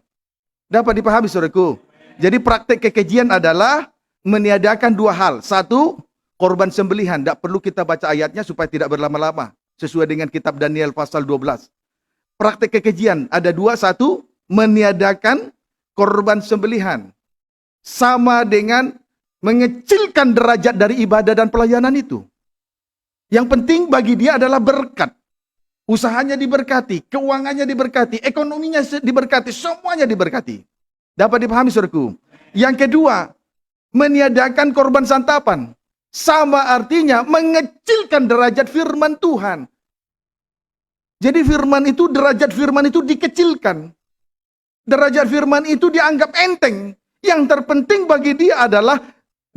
S1: Dapat dipahami, saudaraku. Jadi praktek kekejian adalah meniadakan 2 hal. 1, korban sembelihan. Tidak perlu kita baca ayatnya supaya tidak berlama-lama. Sesuai dengan kitab Daniel pasal 12. Praktek kekejian ada 2. 1, meniadakan korban sembelihan. Sama dengan mengecilkan derajat dari ibadah dan pelayanan itu. Yang penting bagi dia adalah berkat. Usahanya diberkati, keuangannya diberkati, ekonominya diberkati, semuanya diberkati. Dapat dipahami, saudaraku. Yang kedua, meniadakan korban santapan. Sama artinya mengecilkan derajat firman Tuhan. Jadi derajat firman itu dikecilkan. Derajat firman itu dianggap enteng. Yang terpenting bagi dia adalah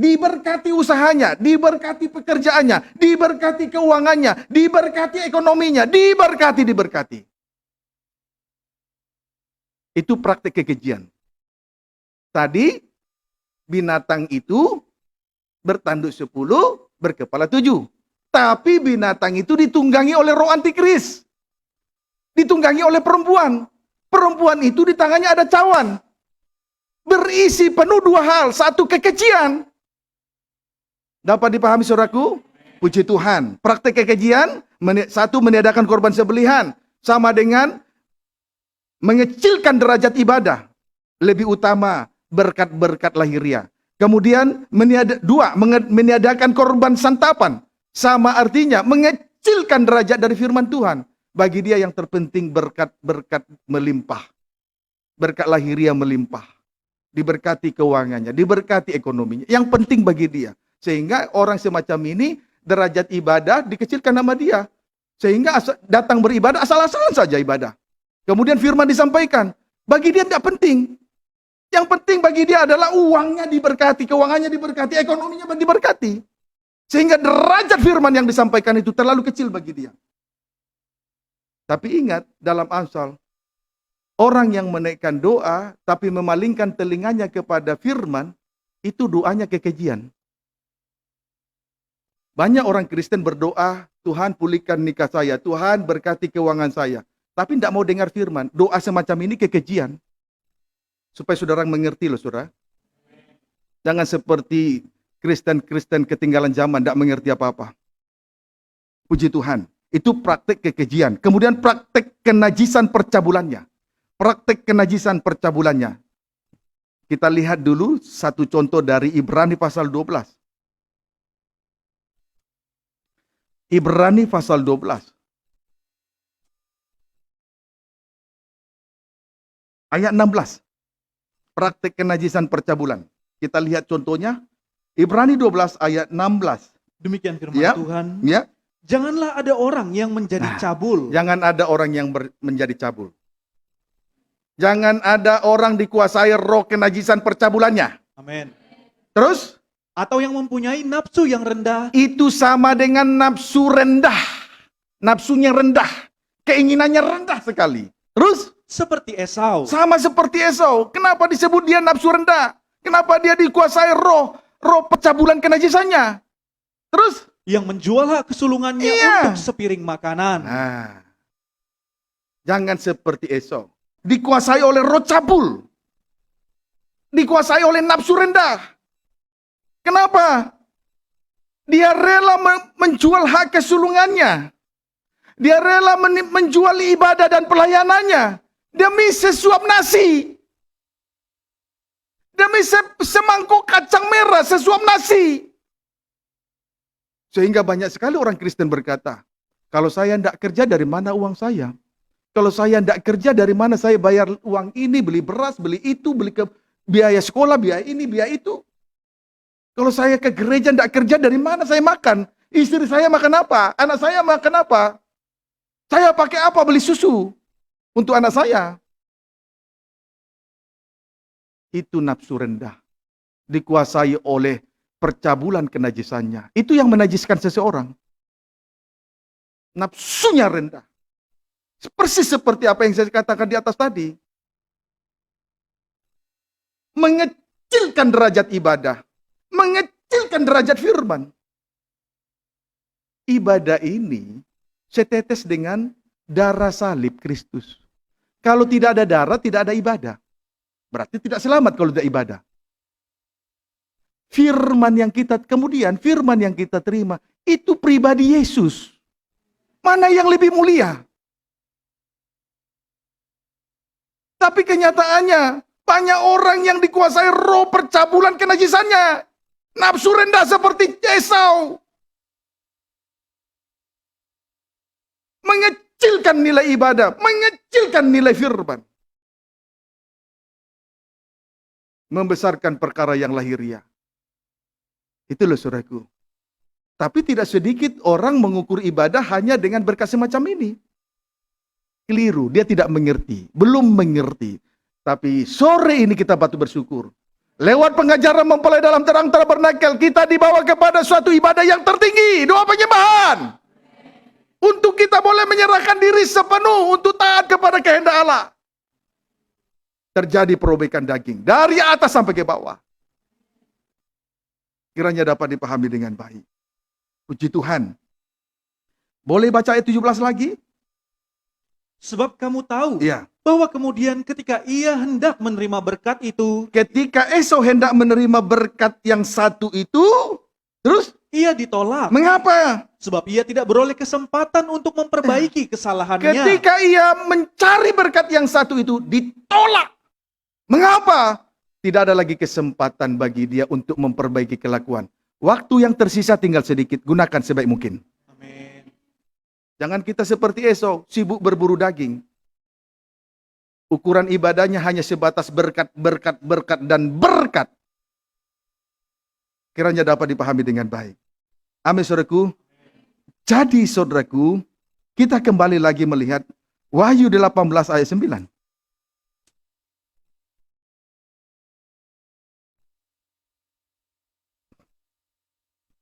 S1: diberkati usahanya, diberkati pekerjaannya, diberkati keuangannya, diberkati ekonominya, diberkati. Itu praktek kekejian. Tadi binatang itu bertanduk 10, berkepala 7. Tapi binatang itu ditunggangi oleh roh antikris. Ditunggangi oleh perempuan. Perempuan itu di tangannya ada cawan. Berisi penuh 2 hal. 1, kekejian. Dapat dipahami, saudaraku? Puji Tuhan. Praktek kekejian, 1, meniadakan korban sembelihan. Sama dengan mengecilkan derajat ibadah. Lebih utama berkat-berkat lahiriah. Kemudian 2, meniadakan korban santapan. Sama artinya mengecilkan derajat dari firman Tuhan. Bagi dia yang terpenting berkat-berkat melimpah. Berkat lahiriah melimpah. Diberkati keuangannya, diberkati ekonominya. Yang penting bagi dia. Sehingga orang semacam ini derajat ibadah dikecilkan nama dia. Sehingga datang beribadah asal-asalan saja ibadah. Kemudian firman disampaikan. Bagi dia tidak penting. Yang penting bagi dia adalah uangnya diberkati, keuangannya diberkati, ekonominya diberkati. Sehingga derajat firman yang disampaikan itu terlalu kecil bagi dia. Tapi ingat, dalam Amsal, orang yang menaikkan doa, tapi memalingkan telinganya kepada firman, itu doanya kekejian. Banyak orang Kristen berdoa, Tuhan pulihkan nikah saya, Tuhan berkati keuangan saya. Tapi tidak mau dengar firman. Doa semacam ini kekejian. Supaya saudara mengerti loh, saudara. Jangan seperti Kristen-Kristen ketinggalan zaman, tidak mengerti apa-apa. Puji Tuhan. Itu praktek kekejian. Kemudian praktek kenajisan percabulannya. praktek kenajisan percabulannya. Kita lihat dulu satu contoh dari Ibrani pasal 12. Ibrani pasal 12. Ayat 16. Praktek kenajisan percabulan. Kita lihat contohnya. Ibrani 12 ayat 16.
S2: Demikian firman
S1: Ya.
S2: Tuhan.
S1: Ya,
S2: Janganlah ada orang yang menjadi cabul.
S1: jangan ada orang yang menjadi cabul. Jangan ada orang dikuasai roh kenajisan percabulannya.
S2: Amin.
S1: Terus,
S2: Atau yang mempunyai nafsu yang rendah.
S1: itu sama dengan nafsu rendah. Nafsunya rendah. Keinginannya rendah sekali. Terus,
S2: Seperti Esau.
S1: sama seperti Esau. Kenapa disebut dia nafsu rendah? Kenapa dia dikuasai roh percabulan kenajisannya? Terus,
S2: Yang menjual hak kesulungannya
S1: Iya.
S2: untuk sepiring makanan.
S1: nah, jangan seperti Esau. Dikuasai oleh roh cabul. Dikuasai oleh nafsu rendah. Kenapa? Dia rela menjual hak kesulungannya. Dia rela menjual ibadah dan pelayanannya demi sesuap nasi. Demi semangkuk kacang merah, sesuap nasi. Sehingga banyak sekali orang Kristen berkata, kalau saya tidak kerja, dari mana uang saya? Kalau saya tidak kerja, dari mana saya bayar uang ini, beli beras, beli itu, beli biaya sekolah, biaya ini, biaya itu. Kalau saya ke gereja tidak kerja, dari mana saya makan? Istri saya makan apa? Anak saya makan apa? Saya pakai apa beli susu untuk anak saya? Itu nafsu rendah. Dikuasai oleh percabulan kenajisannya. Itu yang menajiskan seseorang. Nafsunya rendah. Persis seperti apa yang saya katakan di atas tadi. Mengecilkan derajat ibadah. Mengecilkan derajat firman. Ibadah ini setetes dengan darah salib Kristus. Kalau tidak ada darah, tidak ada ibadah. Berarti tidak selamat kalau tidak ibadah. Firman yang kita terima, itu pribadi Yesus. Mana yang lebih mulia? Tapi kenyataannya, banyak orang yang dikuasai roh percabulan kenajisannya. Nafsu rendah seperti Esau. Mengecilkan nilai ibadah, mengecilkan nilai firman. Membesarkan perkara yang lahiriah. Itu loh saudaraku. Tapi tidak sedikit orang mengukur ibadah hanya dengan berkat semacam ini. Keliru, dia tidak mengerti, belum mengerti. Tapi sore ini kita patut bersyukur. Lewat pengajaran mempelai dalam terang tabernakel, kita dibawa kepada suatu ibadah yang tertinggi, doa penyembahan. Untuk kita boleh menyerahkan diri sepenuh untuk taat kepada kehendak Allah. Terjadi perobekan daging dari atas sampai ke bawah. Kiranya dapat dipahami dengan baik. Puji Tuhan. Boleh baca ayat 17 lagi?
S2: Sebab kamu tahu
S1: Iya.
S2: bahwa kemudian ketika ia hendak menerima berkat itu,
S1: Ketika Esau hendak menerima berkat yang satu itu, terus
S2: ia ditolak.
S1: mengapa?
S2: Sebab ia tidak beroleh kesempatan untuk memperbaiki kesalahannya.
S1: Ketika ia mencari berkat yang satu itu, ditolak. Mengapa? Tidak ada lagi kesempatan bagi dia untuk memperbaiki kelakuan. Waktu yang tersisa tinggal sedikit, gunakan sebaik mungkin.
S2: Amin.
S1: Jangan kita seperti Esau, sibuk berburu daging. Ukuran ibadahnya hanya sebatas berkat, dan berkat. Kiranya dapat dipahami dengan baik. Amin, saudaraku. Jadi, saudaraku, kita kembali lagi melihat Wahyu 18 ayat 9.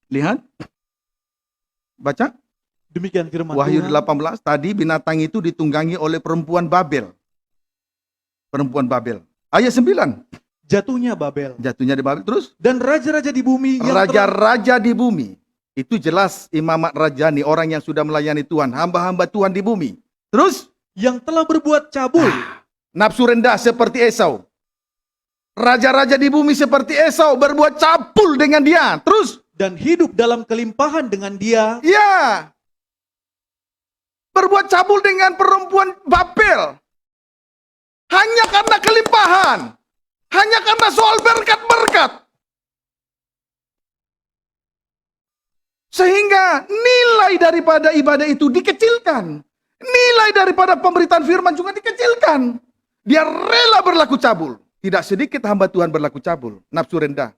S1: Lihat. Baca.
S2: Demikian firman
S1: Wahyu
S2: Tuhan.
S1: 18, tadi binatang itu ditunggangi oleh perempuan Babel. Perempuan Babel. Ayat 9.
S2: Jatuhnya Babel.
S1: Jatuhnya di Babel. Terus.
S2: Dan raja-raja di bumi yang
S1: Raja-raja di bumi. Itu jelas imamat rajani, orang yang sudah melayani Tuhan. Hamba-hamba Tuhan di bumi. Terus.
S2: yang telah berbuat cabul.
S1: Nafsu rendah seperti Esau. Raja-raja di bumi seperti Esau berbuat cabul dengan dia. Terus.
S2: Dan hidup dalam kelimpahan dengan dia.
S1: Ya. Berbuat cabul dengan perempuan Babel. Hanya karena kelimpahan. Hanya karena soal berkat-berkat. Sehingga nilai daripada ibadah itu dikecilkan. Nilai daripada pemberitaan firman juga dikecilkan. Dia rela berlaku cabul. Tidak sedikit hamba Tuhan berlaku cabul. Nafsu rendah.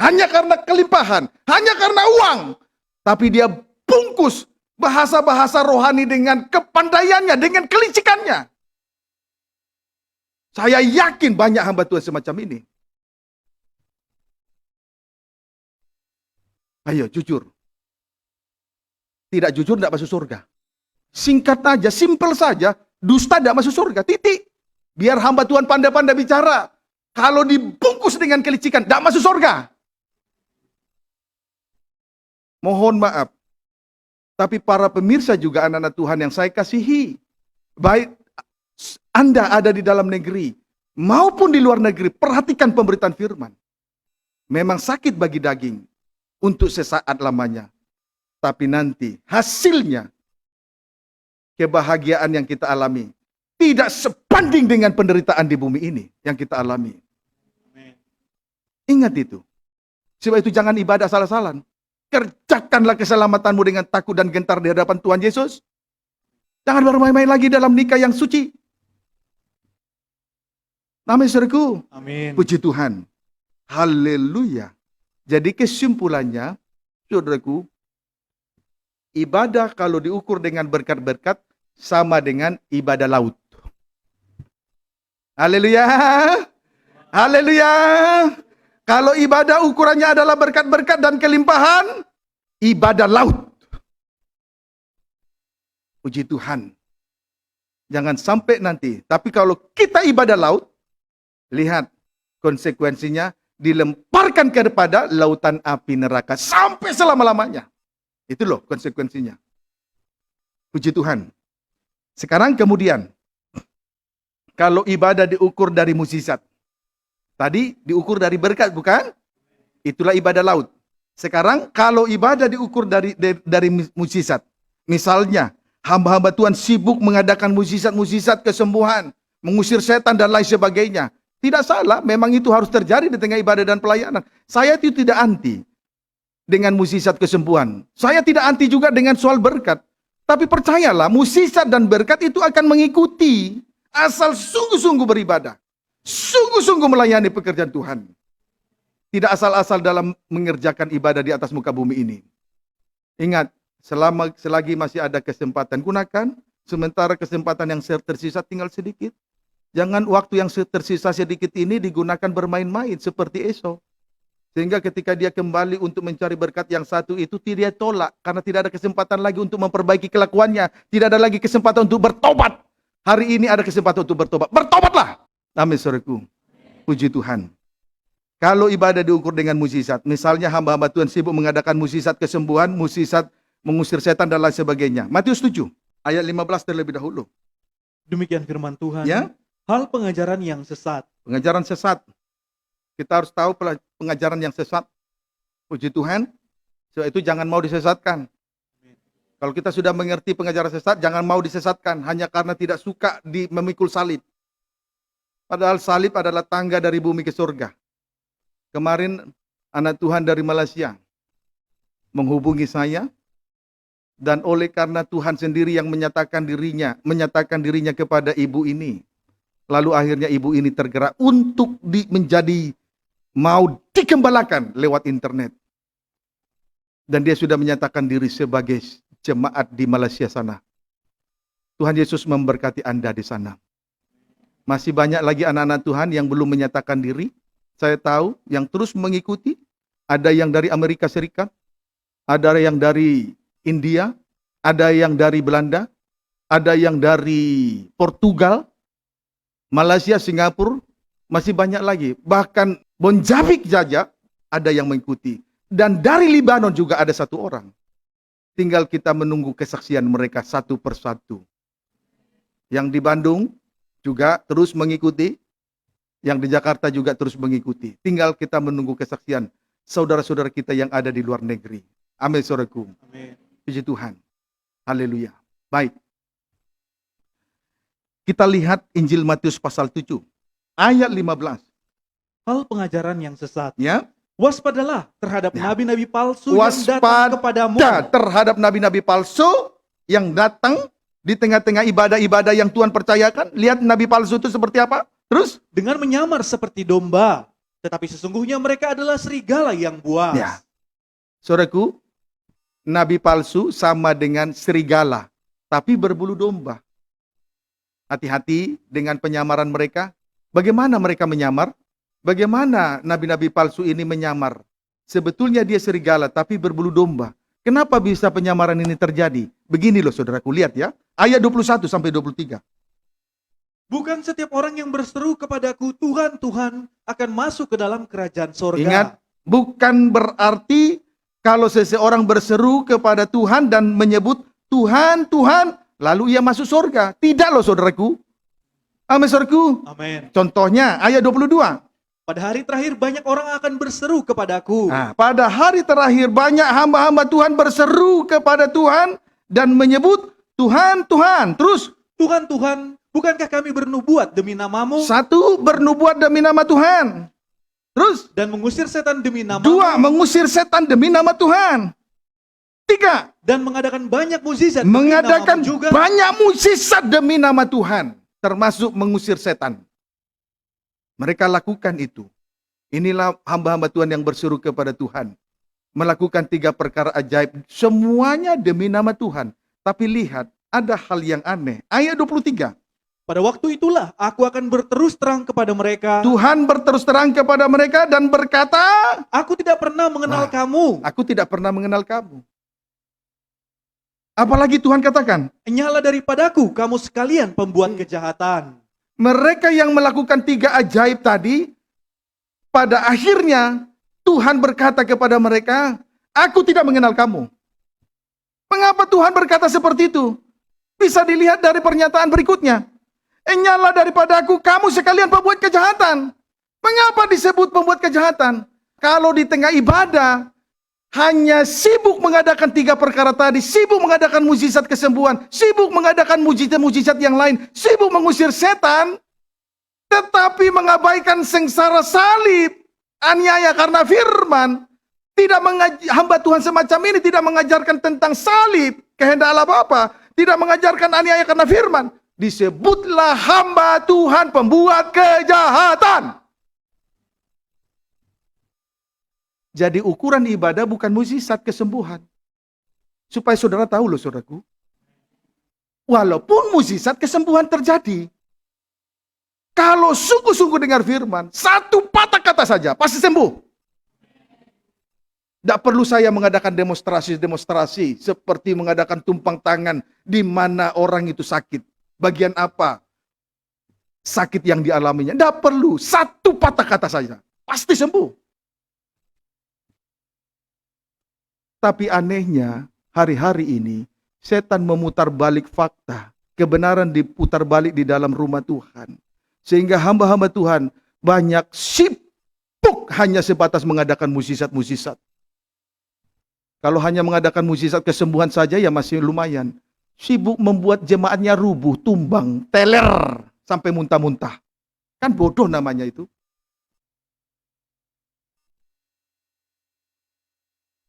S1: Hanya karena kelimpahan. Hanya karena uang. Tapi dia bungkus bahasa-bahasa rohani dengan kepandaiannya, dengan kelicikannya. Saya yakin banyak hamba Tuhan semacam ini. Ayo jujur. Tidak jujur tidak masuk surga. Singkat aja, simple saja, dusta tidak masuk surga, titik. Biar hamba Tuhan pandai-pandai bicara. Kalau dibungkus dengan kelicikan, tidak masuk surga. Mohon maaf. Tapi para pemirsa juga anak-anak Tuhan yang saya kasihi. Baik Anda ada di dalam negeri maupun di luar negeri, perhatikan pemberitaan firman. Memang sakit bagi daging untuk sesaat lamanya. Tapi nanti hasilnya kebahagiaan yang kita alami tidak sebanding dengan penderitaan di bumi ini yang kita alami. Ingat itu. Sebab itu jangan ibadah salah-salah. Kerjakanlah keselamatanmu dengan takut dan gentar di hadapan Tuhan Yesus. Jangan bermain-main lagi dalam nikah yang suci. Amin, saudaraku.
S2: Amin.
S1: Puji Tuhan. Haleluya. Jadi kesimpulannya, saudaraku, ibadah kalau diukur dengan berkat-berkat sama dengan ibadah laut. Haleluya. Haleluya. Kalau ibadah ukurannya adalah berkat-berkat dan kelimpahan, ibadah laut. Puji Tuhan. Jangan sampai nanti. Tapi kalau kita ibadah laut, lihat konsekuensinya dilemparkan kepada lautan api neraka sampai selama-lamanya. Itu loh konsekuensinya. Puji Tuhan. Sekarang kemudian, kalau ibadah diukur dari mukjizat. Tadi diukur dari berkat, bukan? Itulah ibadah laut. Sekarang kalau ibadah diukur dari mukjizat. Misalnya, hamba-hamba Tuhan sibuk mengadakan mukjizat-mukjizat kesembuhan, mengusir setan dan lain sebagainya. Tidak salah, memang itu harus terjadi di tengah ibadah dan pelayanan. Saya itu tidak anti dengan mukjizat kesembuhan. Saya tidak anti juga dengan soal berkat. Tapi percayalah, mukjizat dan berkat itu akan mengikuti asal sungguh-sungguh beribadah. Sungguh-sungguh melayani pekerjaan Tuhan. Tidak asal-asal dalam mengerjakan ibadah di atas muka bumi ini. Ingat, selagi masih ada kesempatan, gunakan. Sementara kesempatan yang tersisa tinggal sedikit. Jangan waktu yang tersisa sedikit ini digunakan bermain-main seperti Esau. Sehingga ketika dia kembali untuk mencari berkat yang satu itu, tidak tolak. Karena tidak ada kesempatan lagi untuk memperbaiki kelakuannya. Tidak ada lagi kesempatan untuk bertobat. Hari ini ada kesempatan untuk bertobat. Bertobatlah! Amin, saudaraku. Puji Tuhan. Kalau ibadah diukur dengan mukjizat, misalnya hamba-hamba Tuhan sibuk mengadakan mukjizat kesembuhan, mukjizat mengusir setan dan lain sebagainya. Matius 7 ayat 15 terlebih dahulu.
S2: Demikian firman Tuhan.
S1: Ya.
S2: Hal pengajaran yang sesat.
S1: Pengajaran sesat. Kita harus tahu pengajaran yang sesat. Puji Tuhan. Sebab itu jangan mau disesatkan. Kalau kita sudah mengerti pengajaran sesat, jangan mau disesatkan hanya karena tidak suka memikul salib. Padahal salib adalah tangga dari bumi ke surga. Kemarin anak Tuhan dari Malaysia menghubungi saya. Dan oleh karena Tuhan sendiri yang menyatakan dirinya kepada ibu ini. Lalu akhirnya ibu ini tergerak untuk mau dikembalakan lewat internet. Dan dia sudah menyatakan diri sebagai jemaat di Malaysia sana. Tuhan Yesus memberkati Anda di sana. Masih banyak lagi anak-anak Tuhan yang belum menyatakan diri. Saya tahu yang terus mengikuti. Ada yang dari Amerika Serikat. Ada yang dari India. Ada yang dari Belanda. Ada yang dari Portugal. Malaysia, Singapura. Masih banyak lagi. Bahkan Bonjabik saja ada yang mengikuti. Dan dari Libanon juga ada satu orang. Tinggal kita menunggu kesaksian mereka satu persatu. Yang di Bandung juga terus mengikuti. Yang di Jakarta juga terus mengikuti. Tinggal kita menunggu kesaksian saudara-saudara kita yang ada di luar negeri. Amin, saudaraku.
S2: Amin.
S1: Puji Tuhan. Haleluya. Baik. Kita lihat Injil Matius pasal 7, ayat 15.
S2: Hal pengajaran yang sesat.
S1: Ya,
S2: Waspadalah terhadap
S1: Ya.
S2: nabi-nabi palsu yang datang
S1: waspada
S2: kepadamu.
S1: terhadap nabi-nabi palsu yang datang di tengah-tengah ibadah-ibadah yang Tuhan percayakan. Lihat nabi palsu itu seperti apa. Terus,
S2: Dengan menyamar seperti domba. Tetapi sesungguhnya mereka adalah serigala yang buas.
S1: Ya. saudaraku, nabi palsu sama dengan serigala, tapi berbulu domba. Hati-hati dengan penyamaran mereka. Bagaimana mereka menyamar? Bagaimana nabi-nabi palsu ini menyamar? Sebetulnya dia serigala, tapi berbulu domba. Kenapa bisa penyamaran ini terjadi? Begini loh saudaraku, lihat ya. Ayat 21 sampai 23.
S2: Bukan setiap orang yang berseru kepadaku, Tuhan, Tuhan, akan masuk ke dalam kerajaan sorga.
S1: Ingat, bukan berarti kalau seseorang berseru kepada Tuhan dan menyebut Tuhan, Tuhan, lalu ia masuk surga. Tidak loh saudaraku. Amin saudaraku.
S2: Amin.
S1: Contohnya ayat 22.
S2: Pada hari terakhir banyak orang akan berseru kepadaku.
S1: Nah, pada hari terakhir banyak hamba-hamba Tuhan berseru kepada Tuhan dan menyebut Tuhan, Tuhan. Terus,
S2: Tuhan, Tuhan, bukankah kami bernubuat demi namamu?
S1: satu, bernubuat demi nama Tuhan. Terus,
S2: Dan mengusir setan demi namamu?
S1: dua, mengusir setan demi nama Tuhan. Tiga,
S2: Dan mengadakan banyak mukjizat demi
S1: mengadakan
S2: namamu juga?
S1: banyak mukjizat demi nama Tuhan, termasuk mengusir setan. Mereka lakukan itu. Inilah hamba-hamba Tuhan yang berseru kepada Tuhan. Melakukan 3 perkara ajaib. Semuanya demi nama Tuhan. Tapi lihat, ada hal yang aneh. Ayat 23.
S2: Pada waktu itulah aku akan berterus terang kepada mereka.
S1: Tuhan berterus terang kepada mereka dan berkata,
S2: Aku tidak pernah mengenal kamu.
S1: aku tidak pernah mengenal kamu. Apalagi Tuhan katakan,
S2: Nyala daripadaku kamu sekalian pembuat kejahatan.
S1: mereka yang melakukan 3 ajaib tadi, pada akhirnya Tuhan berkata kepada mereka, aku tidak mengenal kamu. Mengapa Tuhan berkata seperti itu? Bisa dilihat dari pernyataan berikutnya. Nyala daripada aku, kamu sekalian pembuat kejahatan. Mengapa disebut pembuat kejahatan? Kalau di tengah ibadah, hanya sibuk mengadakan 3 perkara tadi, sibuk mengadakan mujizat kesembuhan, sibuk mengadakan mujizat-mujizat yang lain, sibuk mengusir setan, tetapi mengabaikan sengsara salib, aniaya karena firman. Hamba Tuhan semacam ini tidak mengajarkan tentang salib, kehendak Allah Bapa, tidak mengajarkan aniaya karena firman. Disebutlah hamba Tuhan pembuat kejahatan. Jadi ukuran ibadah bukan mukjizat kesembuhan. Supaya saudara tahu loh saudaraku. Walaupun mukjizat kesembuhan terjadi. Kalau sungguh-sungguh dengar firman, 1 patah kata saja, pasti sembuh. Tidak perlu saya mengadakan demonstrasi-demonstrasi seperti mengadakan tumpang tangan di mana orang itu sakit. Bagian apa sakit yang dialaminya. Tidak perlu, 1 patah kata saja, pasti sembuh. Tapi anehnya, hari-hari ini, setan memutar balik fakta. Kebenaran diputar balik di dalam rumah Tuhan. Sehingga hamba-hamba Tuhan banyak sibuk hanya sebatas mengadakan mukjizat-mukjizat. Kalau hanya mengadakan mukjizat kesembuhan saja ya masih lumayan. Sibuk membuat jemaatnya rubuh, tumbang, teler, sampai muntah-muntah. Kan bodoh namanya itu.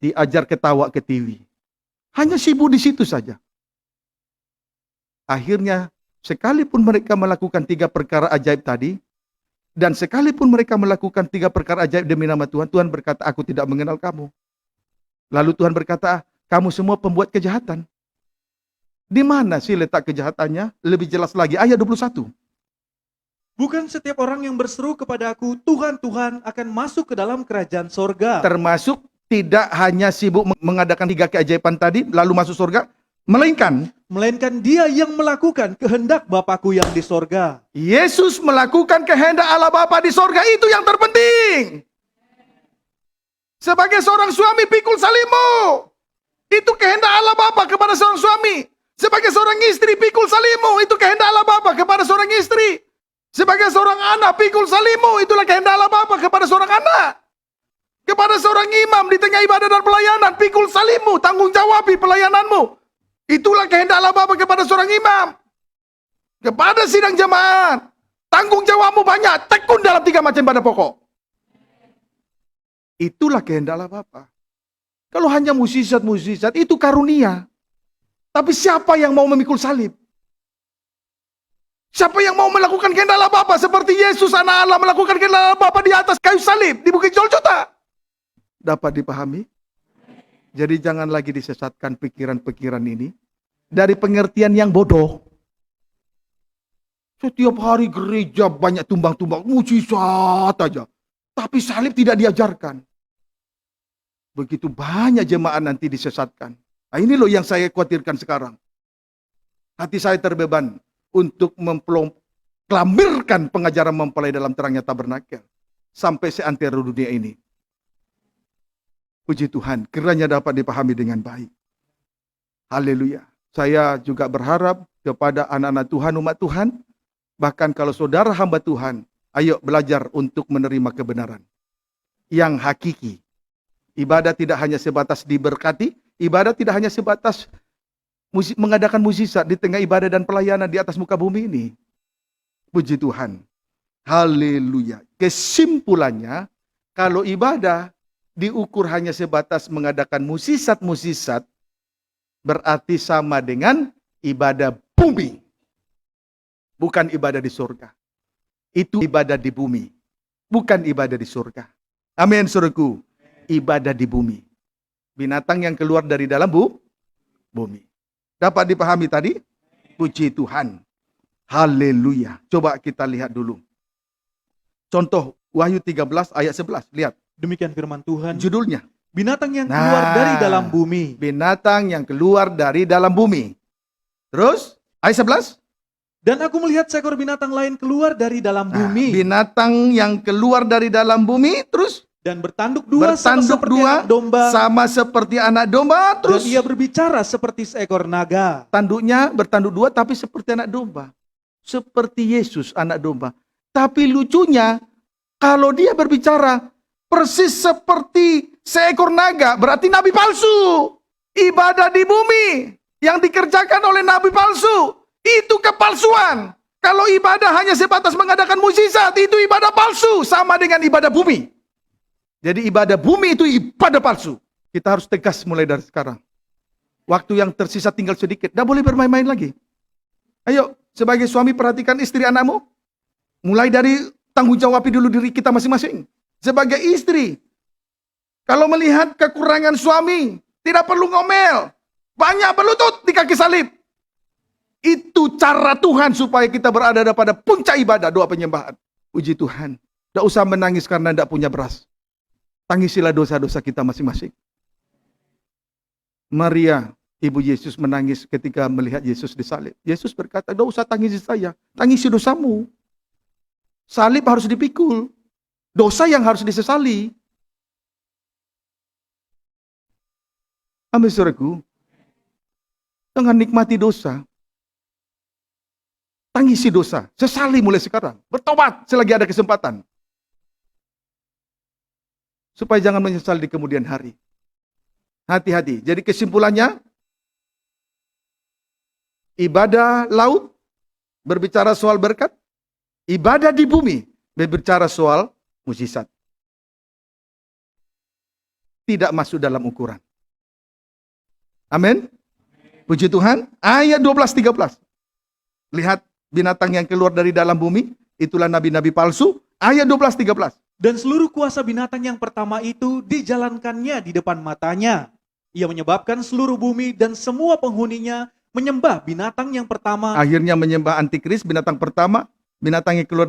S1: Diajar ketawa ke TV. Hanya sibuk di situ saja. Akhirnya, sekalipun mereka melakukan 3 perkara ajaib tadi, dan sekalipun mereka melakukan 3 perkara ajaib demi nama Tuhan, Tuhan berkata, aku tidak mengenal kamu. Lalu Tuhan berkata, kamu semua pembuat kejahatan. Di mana sih letak kejahatannya? Lebih jelas lagi, ayat 21.
S2: Bukan setiap orang yang berseru kepada aku, Tuhan, Tuhan, akan masuk ke dalam kerajaan sorga.
S1: Termasuk tidak hanya sibuk mengadakan 3 keajaiban tadi, lalu masuk surga, melainkan
S2: dia yang melakukan kehendak Bapakku yang di sorga.
S1: Yesus melakukan kehendak Allah Bapa di sorga, itu yang terpenting. Sebagai seorang suami, pikul salibmu. Itu kehendak Allah Bapa kepada seorang suami. Sebagai seorang istri, pikul salibmu. Itu kehendak Allah Bapa kepada seorang istri. Sebagai seorang anak, pikul salibmu. Itulah kehendak Allah Bapa kepada seorang anak. Kepada seorang imam di tengah ibadah dan pelayanan, pikul salibmu, tanggung jawabi pelayananmu. Itulah kehendak Allah Bapa kepada seorang imam. Kepada sidang jemaat, tanggung jawabmu banyak, tekun dalam 3 macam ibadah pokok. Itulah kehendak Allah Bapa. Kalau hanya mukjizat-mukjizat, itu karunia. Tapi siapa yang mau memikul salib? Siapa yang mau melakukan kehendak Allah Bapa seperti Yesus anak Allah melakukan kehendak Allah Bapa di atas kayu salib di Bukit Golgota? Dapat dipahami? Jadi jangan lagi disesatkan pikiran-pikiran ini dari pengertian yang bodoh. Setiap hari gereja banyak tumbang-tumbang, mujizat aja. Tapi salib tidak diajarkan. Begitu banyak jemaat nanti disesatkan. Nah, ini loh yang saya khawatirkan sekarang. Hati saya terbeban untuk mempelambirkan pengajaran mempelai dalam terangnya tabernakel sampai seantero dunia ini. Puji Tuhan, kiranya dapat dipahami dengan baik. Haleluya. Saya juga berharap kepada anak-anak Tuhan, umat Tuhan, bahkan kalau saudara hamba Tuhan, ayo belajar untuk menerima kebenaran yang hakiki. Ibadah tidak hanya sebatas diberkati, ibadah tidak hanya sebatas mengadakan mukjizat di tengah ibadah dan pelayanan di atas muka bumi ini. Puji Tuhan. Haleluya. Kesimpulannya, kalau ibadah diukur hanya sebatas mengadakan mukjizat-mukjizat, berarti sama dengan ibadah bumi. Bukan ibadah di surga. Itu ibadah di bumi. Bukan ibadah di surga. Amin, saudaraku. Ibadah di bumi. Binatang yang keluar dari dalam bumi. Dapat dipahami tadi? Puji Tuhan. Haleluya. Coba kita lihat dulu. Contoh Wahyu 13 ayat 11. Lihat.
S2: Demikian firman Tuhan.
S1: Judulnya.
S2: Binatang yang keluar dari dalam bumi.
S1: Binatang yang keluar dari dalam bumi. Terus ayat 11.
S2: Dan aku melihat seekor binatang lain keluar dari dalam bumi.
S1: Binatang yang keluar dari dalam bumi. Terus.
S2: Dan bertanduk dua sama seperti anak domba.
S1: Sama seperti anak domba. Terus.
S2: Dan ia berbicara seperti seekor naga.
S1: Tanduknya bertanduk dua tapi seperti anak domba. Seperti Yesus anak domba. Tapi lucunya kalau dia berbicara persis seperti seekor naga, berarti nabi palsu. Ibadah di bumi yang dikerjakan oleh nabi palsu itu kepalsuan. Kalau ibadah hanya sebatas mengadakan mukjizat, itu ibadah palsu, sama dengan ibadah bumi. Jadi ibadah bumi itu ibadah palsu. Kita harus tegas mulai dari sekarang. Waktu yang tersisa tinggal sedikit, tidak boleh bermain-main lagi. Ayo, sebagai suami perhatikan istri anakmu. Mulai dari tanggung jawab dulu diri kita masing-masing. Sebagai istri, kalau melihat kekurangan suami, tidak perlu ngomel. Banyak berlutut di kaki salib. Itu cara Tuhan supaya kita berada pada puncak ibadah, doa penyembahan. Puji Tuhan. Tidak usah menangis karena tidak punya beras. Tangisilah dosa-dosa kita masing-masing. Maria, ibu Yesus menangis ketika melihat Yesus disalib. Yesus berkata, tidak usah tangisi saya, tangisi dosamu. Salib harus dipikul. Dosa yang harus disesali. Amin, saudaraku. Jangan nikmati dosa. Tangisi dosa. Sesali mulai sekarang. Bertobat selagi ada kesempatan. Supaya jangan menyesal di kemudian hari. Hati-hati. Jadi kesimpulannya, ibadah laut berbicara soal berkat. Ibadah di bumi berbicara soal mukjizat. Tidak masuk dalam ukuran. Amin. Puji Tuhan. Ayat 12-13. Lihat binatang yang keluar dari dalam bumi. Itulah nabi-nabi palsu. Ayat 12-13.
S2: Dan seluruh kuasa binatang yang pertama itu dijalankannya di depan matanya. Ia menyebabkan seluruh bumi dan semua penghuninya menyembah binatang yang pertama.
S1: Akhirnya menyembah antikris, binatang pertama. Binatang yang keluar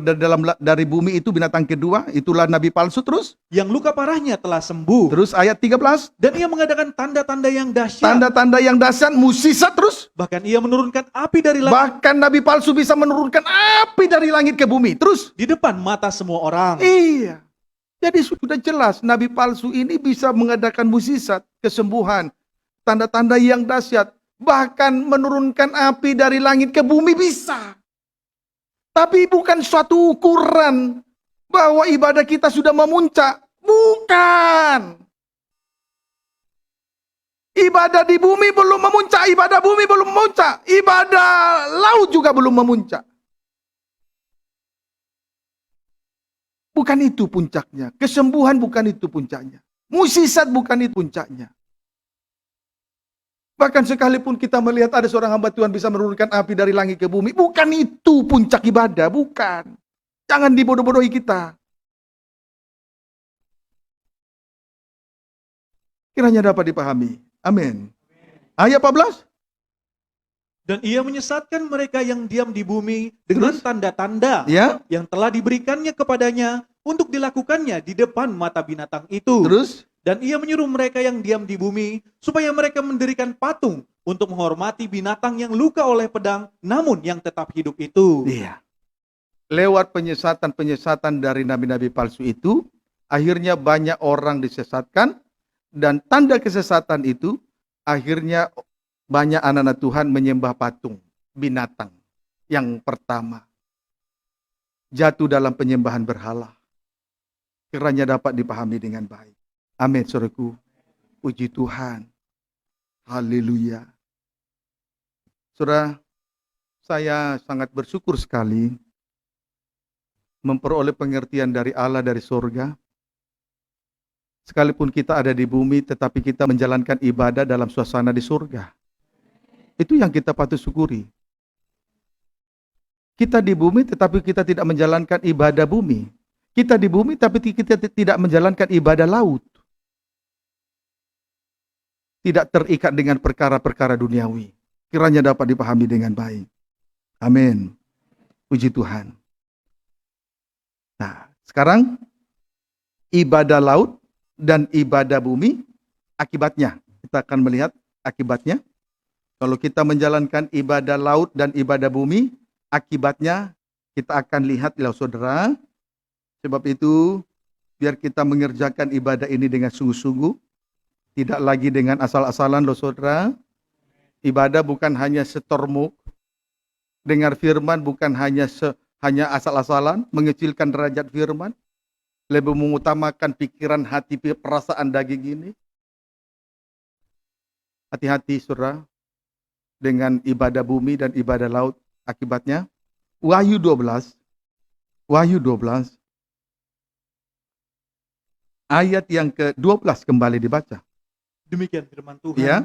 S1: dari bumi itu binatang kedua, itulah nabi palsu. Terus
S2: yang luka parahnya telah sembuh.
S1: Terus ayat 13.
S2: Dan ia mengadakan tanda-tanda yang dahsyat.
S1: Tanda-tanda yang dahsyat, mukjizat terus.
S2: Bahkan ia menurunkan api dari langit.
S1: Bahkan nabi palsu bisa menurunkan api dari langit ke bumi. Terus
S2: di depan mata semua orang.
S1: Iya. Jadi sudah jelas nabi palsu ini bisa mengadakan mukjizat, kesembuhan, tanda-tanda yang dahsyat, bahkan menurunkan api dari langit ke bumi bisa. Tapi bukan suatu ukuran bahwa ibadah kita sudah memuncak. Bukan. Ibadah di bumi belum memuncak, ibadah bumi belum memuncak, ibadah laut juga belum memuncak. Bukan itu puncaknya. Kesembuhan bukan itu puncaknya. Mukjizat bukan itu puncaknya. Bahkan sekalipun kita melihat ada seorang hamba Tuhan bisa menurunkan api dari langit ke bumi, bukan itu puncak ibadah, bukan. Jangan dibodoh-bodohi kita. Kiranya dapat dipahami. Amin. Ayat 14.
S2: Dan ia menyesatkan mereka yang diam di bumi dengan
S1: Terus?
S2: tanda-tanda
S1: Ya,
S2: yang telah diberikannya kepadanya untuk dilakukannya di depan mata binatang itu.
S1: terus?
S2: Dan ia menyuruh mereka yang diam di bumi supaya mereka mendirikan patung untuk menghormati binatang yang luka oleh pedang namun yang tetap hidup itu.
S1: Iya. Lewat penyesatan-penyesatan dari nabi-nabi palsu itu, akhirnya banyak orang disesatkan, dan tanda kesesatan itu, akhirnya banyak anak-anak Tuhan menyembah patung, binatang. Yang pertama, jatuh dalam penyembahan berhala. Kiranya dapat dipahami dengan baik. Amin, saudaraku. Puji Tuhan. Haleluya. Saudara, saya sangat bersyukur sekali memperoleh pengertian dari Allah dari surga. Sekalipun kita ada di bumi, tetapi kita menjalankan ibadah dalam suasana di surga. Itu yang kita patut syukuri. Kita di bumi, tetapi kita tidak menjalankan ibadah bumi. Kita di bumi, tapi kita tidak menjalankan ibadah laut. Tidak terikat dengan perkara-perkara duniawi. Kiranya dapat dipahami dengan baik. Amin. Puji Tuhan. Nah, sekarang ibadah laut dan ibadah bumi, akibatnya. Kita akan melihat akibatnya. Kalau kita menjalankan ibadah laut dan ibadah bumi, akibatnya kita akan lihat ya saudara. Sebab itu, biar kita mengerjakan ibadah ini dengan sungguh-sungguh, tidak lagi dengan asal-asalan loh saudara. Ibadah bukan hanya setormuk, dengar firman bukan hanya asal-asalan, mengecilkan derajat firman, lebih mengutamakan pikiran, hati, perasaan daging ini. Hati-hati saudara dengan ibadah bumi dan ibadah laut. Akibatnya Wahyu 12 ayat yang ke-12 kembali dibaca.
S2: Demikian firman Tuhan.
S1: Ya.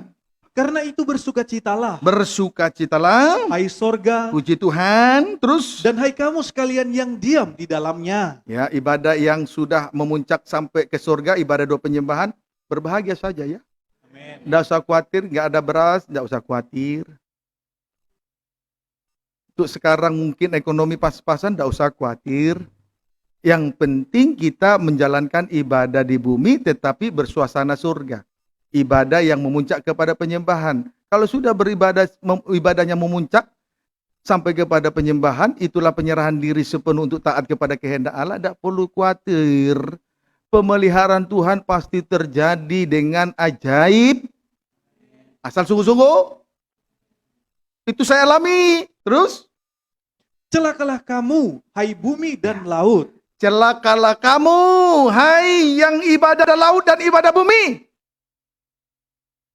S2: Karena itu bersukacitalah,
S1: Bersukacitalah,
S2: hai sorga,
S1: puji Tuhan. Terus
S2: dan hai kamu sekalian yang diam di dalamnya.
S1: ya, ibadah yang sudah memuncak sampai ke surga, ibadah doa penyembahan, berbahagia saja ya.
S2: Amin.
S1: Tidak usah khawatir, nggak ada beras, tidak usah khawatir. Untuk sekarang mungkin ekonomi pas-pasan, tidak usah khawatir. Yang penting kita menjalankan ibadah di bumi tetapi bersuasana surga. Ibadah yang memuncak kepada penyembahan. Kalau sudah ibadahnya memuncak sampai kepada penyembahan, itulah penyerahan diri sepenuh untuk taat kepada kehendak Allah. Tidak perlu khawatir. Pemeliharaan Tuhan pasti terjadi dengan ajaib. Asal sungguh-sungguh. Itu saya alami. Terus?
S2: Celakalah kamu, hai bumi dan laut.
S1: Celakalah kamu, hai yang ibadah laut dan ibadah bumi.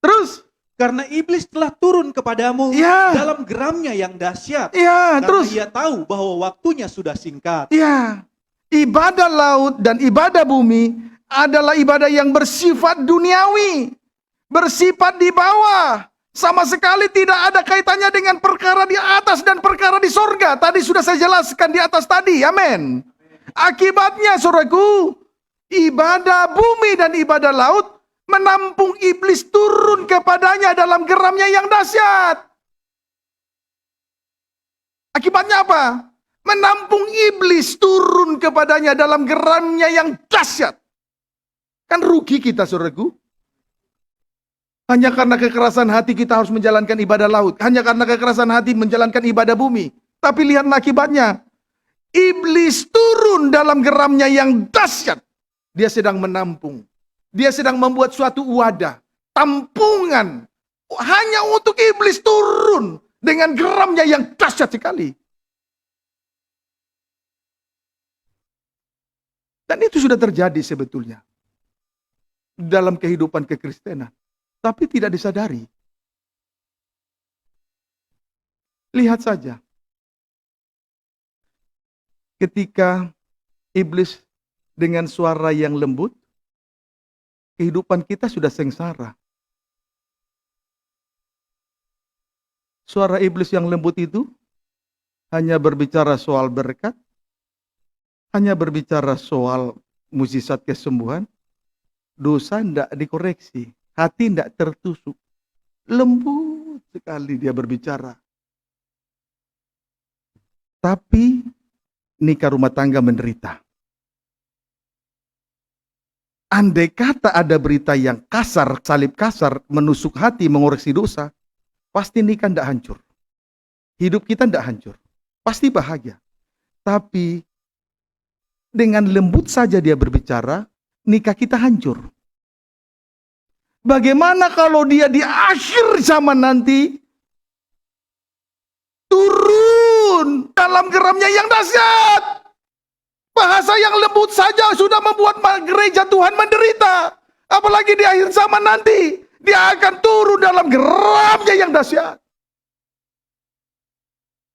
S1: Terus?
S2: Karena iblis telah turun kepadamu
S1: Ya.
S2: dalam geramnya yang dahsyat.
S1: Ya,
S2: Karena
S1: terus?
S2: ia tahu bahwa waktunya sudah singkat.
S1: Ya. Ibadah laut dan ibadah bumi adalah ibadah yang bersifat duniawi. Bersifat di bawah. Sama sekali tidak ada kaitannya dengan perkara di atas dan perkara di sorga. Tadi sudah saya jelaskan di atas tadi. Amin. Akibatnya, saudaraku, ibadah bumi dan ibadah laut menampung iblis turun kepadanya dalam geramnya yang dahsyat. Akibatnya apa? Menampung iblis turun kepadanya dalam geramnya yang dahsyat. Kan rugi kita, saudaraku. Hanya karena kekerasan hati kita harus menjalankan ibadah laut. Hanya karena kekerasan hati menjalankan ibadah bumi. Tapi lihat akibatnya. Iblis turun dalam geramnya yang dahsyat. Dia sedang menampung. Dia sedang membuat suatu wadah. Tampungan. Hanya untuk iblis turun. Dengan geramnya yang dahsyat sekali. Dan itu sudah terjadi sebetulnya. Dalam kehidupan kekristenan. tapi tidak disadari. Lihat saja, ketika iblis dengan suara yang lembut, kehidupan kita sudah sengsara. Suara iblis yang lembut itu hanya berbicara soal berkat, hanya berbicara soal mukjizat kesembuhan, dosa tidak dikoreksi, hati tidak tertusuk. Lembut sekali dia berbicara. Tapi nikah rumah tangga menderita. Andai kata ada berita yang kasar, salib kasar, menusuk hati, mengoreksi dosa, pasti nikah tidak hancur. Hidup kita tidak hancur. Pasti bahagia. Tapi dengan lembut saja dia berbicara, nikah kita hancur. Bagaimana kalau dia di akhir zaman nanti turun dalam geramnya yang dahsyat? Bahasa yang lembut saja sudah membuat gereja Tuhan menderita. Apalagi di akhir zaman nanti, dia akan turun dalam geramnya yang dahsyat.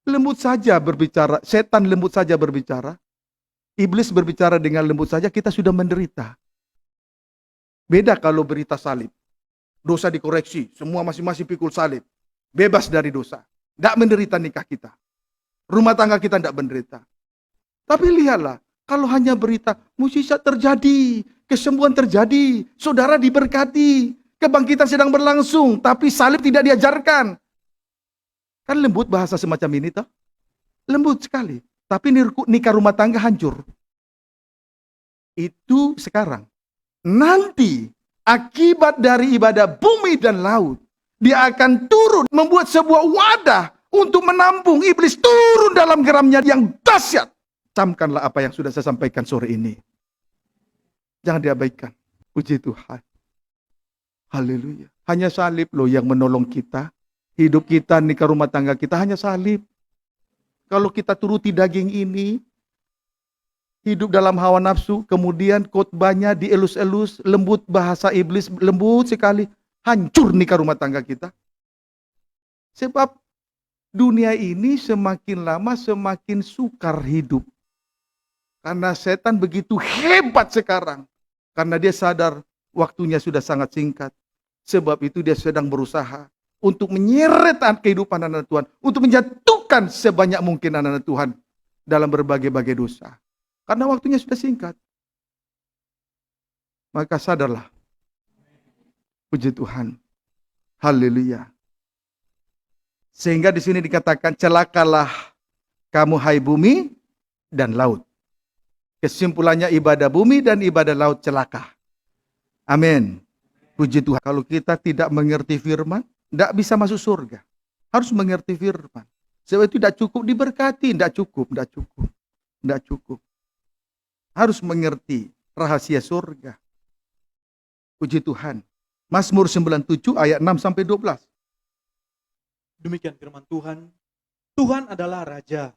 S1: Lembut saja berbicara, setan lembut saja berbicara. Iblis berbicara dengan lembut saja, kita sudah menderita. Beda kalau berita salib. Dosa dikoreksi, semua masing-masing pikul salib. Bebas dari dosa. Tidak menderita nikah kita. Rumah tangga kita tidak menderita. Tapi lihatlah, kalau hanya berita, mukjizat terjadi, kesembuhan terjadi, saudara diberkati, kebangkitan sedang berlangsung, tapi salib tidak diajarkan. Kan lembut bahasa semacam ini toh? Lembut sekali. Tapi nikah rumah tangga hancur. Itu sekarang. Nanti akibat dari ibadah bumi dan laut, dia akan turun membuat sebuah wadah untuk menampung iblis turun dalam geramnya yang dahsyat. Camkanlah apa yang sudah saya sampaikan sore ini. Jangan diabaikan. Puji Tuhan. Haleluya. Hanya salib loh yang menolong kita. Hidup kita, nikah rumah tangga kita hanya salib. Kalau kita turuti daging ini, hidup dalam hawa nafsu, kemudian khotbahnya dielus-elus, lembut bahasa iblis, lembut sekali, hancur nikah rumah tangga kita. Sebab dunia ini semakin lama semakin sukar hidup. Karena setan begitu hebat sekarang. Karena dia sadar waktunya sudah sangat singkat. Sebab itu dia sedang berusaha untuk menyeret kehidupan anak Tuhan, untuk menjatuhkan sebanyak mungkin anak Tuhan dalam berbagai-bagai dosa. Karena waktunya sudah singkat. Maka sadarlah. Puji Tuhan. Haleluya. Sehingga di sini dikatakan, celakalah kamu hai bumi dan laut. Kesimpulannya ibadah bumi dan ibadah laut celaka. Amin. Puji Tuhan. Kalau kita tidak mengerti firman, tidak bisa masuk surga. Harus mengerti firman. Sebab itu tidak cukup diberkati. Tidak cukup. Tidak cukup. Harus mengerti rahasia surga. Puji Tuhan. Mazmur 97 ayat 6 sampai 12.
S2: Demikian firman Tuhan. Tuhan adalah Raja.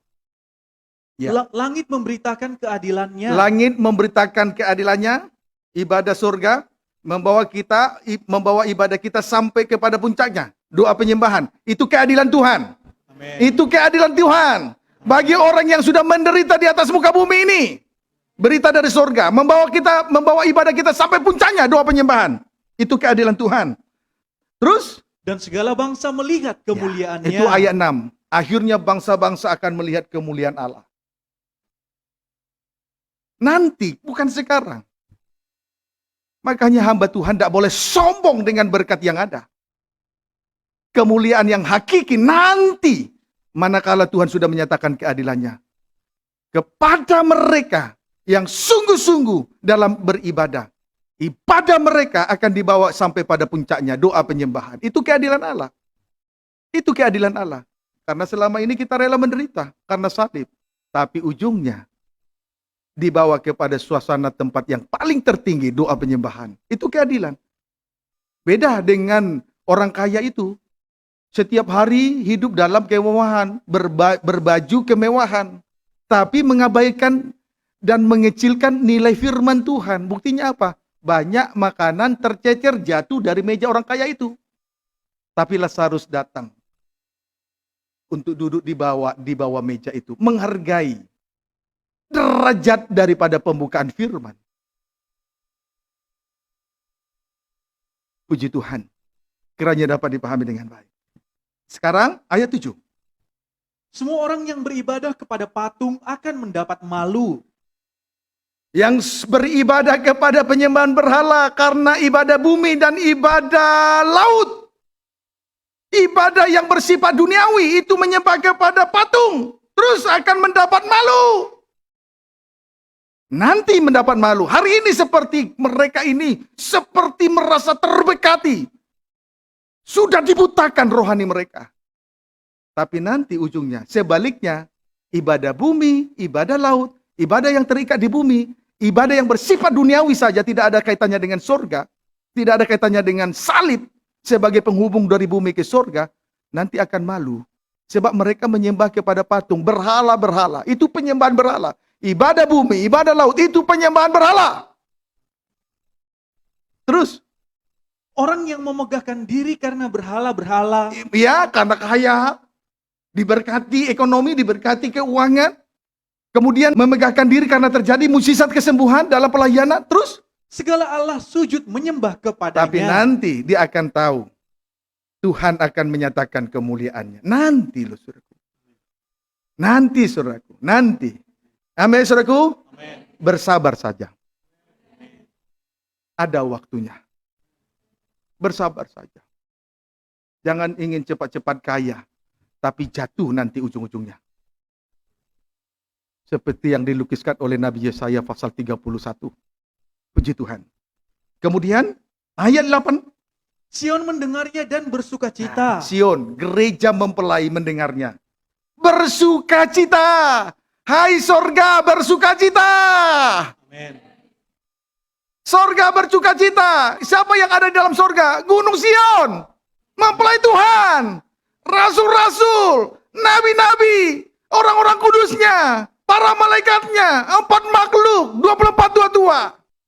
S1: Ya.
S2: Langit memberitakan keadilannya.
S1: Langit memberitakan keadilannya. Ibadah surga membawa ibadah kita sampai kepada puncaknya. Doa penyembahan. Itu keadilan Tuhan.
S2: Amen.
S1: Itu keadilan Tuhan. Bagi orang yang sudah menderita di atas muka bumi ini. Berita dari surga. Membawa ibadah kita sampai puncaknya. Doa penyembahan. Itu keadilan Tuhan. Terus?
S2: Dan segala bangsa melihat kemuliaannya.
S1: Itu ayat 6. Akhirnya bangsa-bangsa akan melihat kemuliaan Allah. Nanti, bukan sekarang. Makanya hamba Tuhan tidak boleh sombong dengan berkat yang ada. Kemuliaan yang hakiki nanti, manakala Tuhan sudah menyatakan keadilannya. Kepada mereka yang sungguh-sungguh dalam beribadah. Ibadah mereka akan dibawa sampai pada puncaknya, doa penyembahan. Itu keadilan Allah. Itu keadilan Allah. Karena selama ini kita rela menderita karena salib. Tapi ujungnya dibawa kepada suasana tempat yang paling tertinggi, doa penyembahan. Itu keadilan. Beda dengan orang kaya itu. Setiap hari hidup dalam kemewahan, berbaju kemewahan. Tapi mengabaikan dan mengecilkan nilai firman Tuhan. Buktinya apa? banyak makanan tercecer jatuh dari meja orang kaya itu. Tapi Lazarus datang untuk duduk di bawah meja itu, menghargai derajat daripada pembukaan firman. Puji Tuhan, kiranya dapat dipahami dengan baik. Sekarang ayat 7.
S2: Semua orang yang beribadah kepada patung akan mendapat malu.
S1: Yang beribadah kepada penyembahan berhala karena ibadah bumi dan ibadah laut. Ibadah yang bersifat duniawi itu menyembah kepada patung. Terus akan mendapat malu. Nanti mendapat malu. Hari ini seperti mereka ini seperti merasa terbekati. Sudah dibutakan rohani mereka. Tapi nanti ujungnya sebaliknya, ibadah bumi, ibadah laut, ibadah yang terikat di bumi, ibadah yang bersifat duniawi saja, tidak ada kaitannya dengan surga, tidak ada kaitannya dengan salib sebagai penghubung dari bumi ke surga, nanti akan malu. Sebab mereka menyembah kepada patung, berhala-berhala, itu penyembahan berhala. Ibadah bumi, ibadah laut, itu penyembahan berhala. Terus,
S2: Orang yang memegahkan diri karena berhala-berhala,
S1: ya karena kaya, diberkati ekonomi, diberkati keuangan, kemudian memegahkan diri karena terjadi mukjizat kesembuhan dalam pelayanan, terus
S2: segala Allah sujud menyembah kepadanya.
S1: tapi nanti dia akan tahu Tuhan akan menyatakan kemuliaannya. Nanti loh saudaraku. Nanti saudaraku, nanti. Amin saudaraku.
S2: Amin.
S1: Bersabar saja. Ada waktunya. Bersabar saja. Jangan ingin cepat-cepat kaya, tapi jatuh nanti ujung-ujungnya. Seperti yang dilukiskan oleh Nabi Yesaya pasal 31. Puji Tuhan. Kemudian ayat 8.
S2: Sion mendengarnya dan bersukacita.
S1: Sion, gereja mempelai mendengarnya. Bersukacita. Hai sorga, bersukacita.
S2: Amin.
S1: Sorga bersukacita. Siapa yang ada di dalam sorga? Gunung Sion. Mempelai Tuhan. Rasul-rasul. Nabi-nabi. Orang-orang kudusnya. Para malaikatnya. 4 makhluk. 24 tua-tua.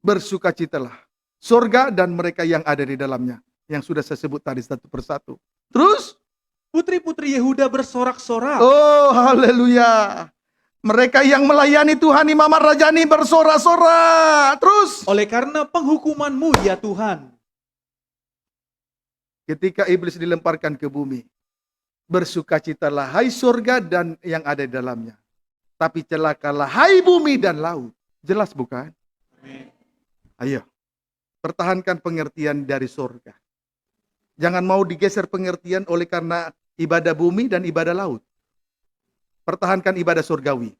S1: Bersukacitalah. Sorga dan mereka yang ada di dalamnya. Yang sudah saya sebut tadi satu persatu. Terus?
S2: Putri-putri Yehuda bersorak-sorak.
S1: Oh haleluya. Mereka yang melayani Tuhan Imamat Rajani bersorak-sorak. Terus?
S2: Oleh karena penghukuman-Mu ya Tuhan.
S1: Ketika iblis dilemparkan ke bumi, bersukacitalah hai surga dan yang ada di dalamnya. Tapi celakalah hai bumi dan laut. Jelas bukan?
S2: Amin.
S1: Ayo, pertahankan pengertian dari surga. Jangan mau digeser pengertian oleh karena ibadah bumi dan ibadah laut. Pertahankan ibadah surgawi.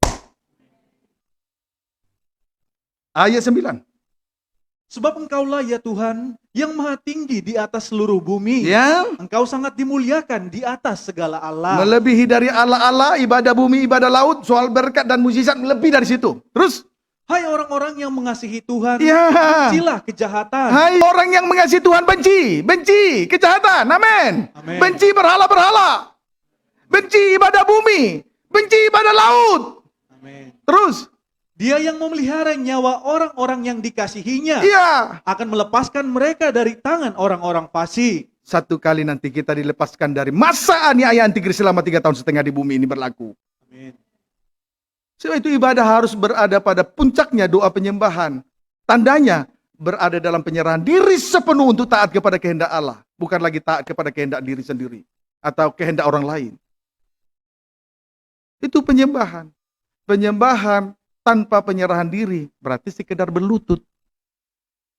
S1: Ayat 9.
S2: Sebab Engkaulah ya Tuhan yang maha tinggi di atas seluruh bumi.
S1: Ya,
S2: Engkau sangat dimuliakan di atas segala Allah.
S1: melebihi dari Allah-Allah, ibadah bumi, ibadah laut, soal berkat dan mujizat lebih dari situ. Terus,
S2: Hai orang-orang yang mengasihi Tuhan,
S1: ya.
S2: bencilah kejahatan.
S1: Hai orang yang mengasihi Tuhan, benci kejahatan, amin.
S2: Amin.
S1: Benci berhala-berhala, benci ibadah bumi, benci ibadah laut.
S2: Amin.
S1: Terus,
S2: Dia yang memelihara nyawa orang-orang yang dikasihinya
S1: iya.
S2: akan melepaskan mereka dari tangan orang-orang fasik.
S1: Satu kali nanti kita dilepaskan dari masa aniaya antikris selama 3,5 tahun di bumi ini berlaku.
S2: Amin.
S1: Sebab itu ibadah harus berada pada puncaknya doa penyembahan. Tandanya berada dalam penyerahan diri sepenuh untuk taat kepada kehendak Allah. Bukan lagi taat kepada kehendak diri sendiri. Atau kehendak orang lain. Itu penyembahan. Penyembahan tanpa penyerahan diri berarti sekedar berlutut.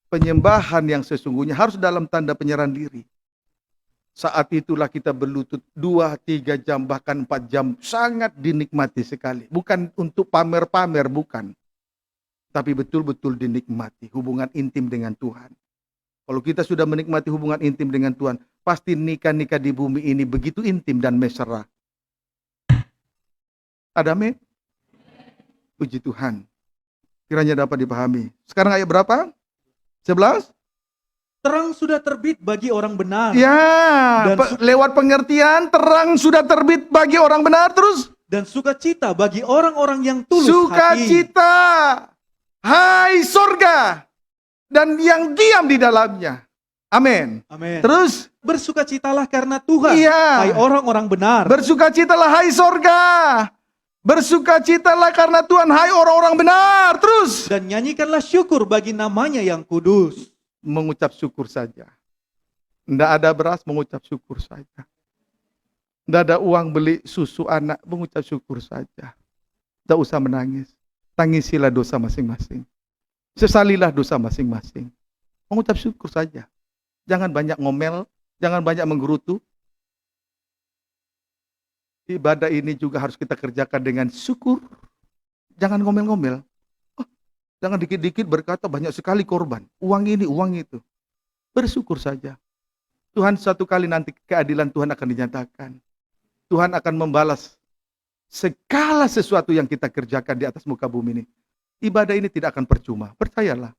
S1: Penyembahan yang sesungguhnya harus dalam tanda penyerahan diri. Saat itulah kita berlutut 2, 3 jam, bahkan 4 jam. Sangat dinikmati sekali. Bukan untuk pamer-pamer, bukan. Tapi betul-betul dinikmati hubungan intim dengan Tuhan. Kalau kita sudah menikmati hubungan intim dengan Tuhan, pasti nikah-nikah di bumi ini begitu intim dan mesra. Ada amin? Puji Tuhan. Kiranya dapat dipahami. Sekarang ayat berapa? 11?
S2: Terang sudah terbit bagi orang benar.
S1: Ya,
S2: Dan
S1: lewat pengertian terang sudah terbit bagi orang benar. Terus
S2: Dan sukacita bagi orang-orang yang tulus hati.
S1: sukacita. Hai sorga. dan yang diam di dalamnya. Amin.
S2: Amin.
S1: Terus,
S2: Bersukacitalah karena Tuhan,
S1: iya.
S2: hai orang-orang benar.
S1: Bersukacitalah hai sorga. Bersukacitalah karena Tuhan, hai orang-orang benar. Terus,
S2: Dan nyanyikanlah syukur bagi namanya yang kudus.
S1: mengucap syukur saja. Tidak ada beras, mengucap syukur saja. Tidak ada uang beli susu anak, mengucap syukur saja. Tidak usah menangis. Tangisilah dosa masing-masing. Sesalilah dosa masing-masing. Mengucap syukur saja. Jangan banyak ngomel, jangan banyak menggerutu. Ibadah ini juga harus kita kerjakan dengan syukur. Jangan ngomel-ngomel. Oh, jangan dikit-dikit berkata banyak sekali korban. Uang ini, uang itu. Bersyukur saja. Tuhan suatu kali nanti keadilan Tuhan akan dinyatakan. Tuhan akan membalas segala sesuatu yang kita kerjakan di atas muka bumi ini. Ibadah ini tidak akan percuma. Percayalah.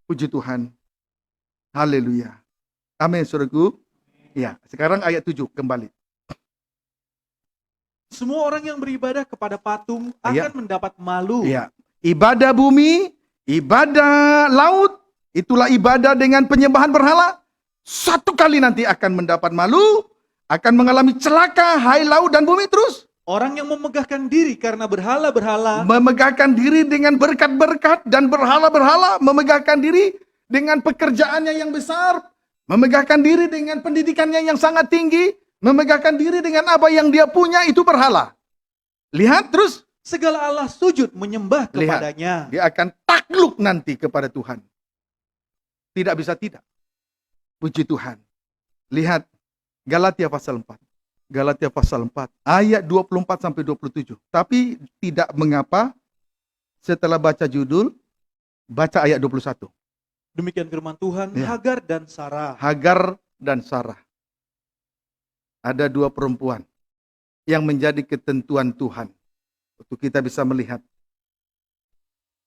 S1: Puji Tuhan. Haleluya. Amin, saudaraku. Ya, sekarang ayat 7 kembali.
S2: Semua orang yang beribadah kepada patung
S1: Iya.
S2: akan mendapat malu.
S1: Ya, ibadah bumi, ibadah laut, itulah ibadah dengan penyembahan berhala. Satu kali nanti akan mendapat malu, akan mengalami celaka, hai laut dan bumi. Terus
S2: Orang yang memegahkan diri karena berhala-berhala
S1: memegahkan diri dengan berkat-berkat dan berhala-berhala, memegahkan diri dengan pekerjaannya yang besar, memegahkan diri dengan pendidikannya yang sangat tinggi, memegahkan diri dengan apa yang dia punya, itu berhala. Lihat terus,
S2: segala Allah sujud menyembah
S1: Lihat.
S2: kepadanya.
S1: dia akan takluk nanti kepada Tuhan. Tidak bisa tidak. Puji Tuhan. Lihat Galatia pasal 4. Galatia pasal 4 ayat 24 sampai 27. Tapi tidak mengapa setelah baca judul, baca ayat 21.
S2: Demikian firman Tuhan,
S1: Ya.
S2: Hagar dan Sarah.
S1: Hagar dan Sarah. Ada dua perempuan yang menjadi ketentuan Tuhan untuk kita bisa melihat.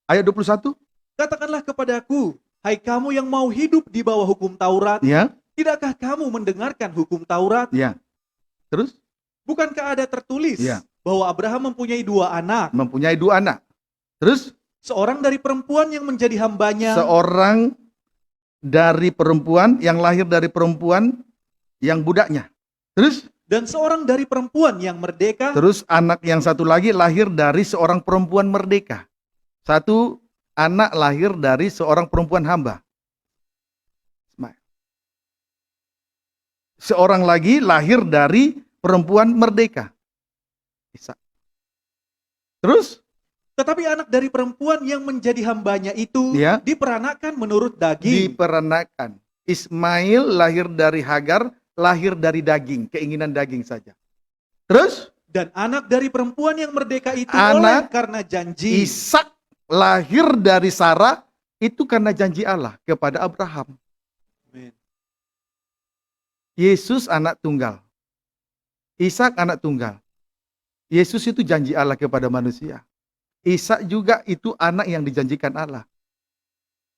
S1: Ayat 21,
S2: Katakanlah kepadaku, hai kamu yang mau hidup di bawah hukum Taurat,
S1: ya,
S2: tidakkah kamu mendengarkan hukum Taurat?
S1: ya. Terus
S2: Bukankah ada tertulis
S1: Ya.
S2: bahwa Abraham mempunyai 2 anak,
S1: mempunyai 2 anak. Terus
S2: seorang dari perempuan yang menjadi hambanya,
S1: seorang dari perempuan yang lahir dari perempuan yang budaknya. Terus
S2: dan seorang dari perempuan yang merdeka,
S1: terus anak yang satu lagi lahir dari seorang perempuan merdeka. Satu anak lahir dari seorang perempuan hamba. Seorang lagi lahir dari perempuan merdeka. Ishak. Terus
S2: tetapi anak dari perempuan yang menjadi hambanya itu
S1: Ya.
S2: diperanakan menurut daging.
S1: diperanakan. Ismail lahir dari Hagar, lahir dari daging, keinginan daging saja. Terus
S2: Dan anak dari perempuan yang merdeka itu
S1: Anak
S2: oleh karena janji.
S1: Ishak lahir dari Sarah, itu karena janji Allah kepada Abraham.
S2: Amin.
S1: Yesus anak tunggal. Ishak anak tunggal. Yesus itu janji Allah kepada manusia. Ishak juga itu anak yang dijanjikan Allah.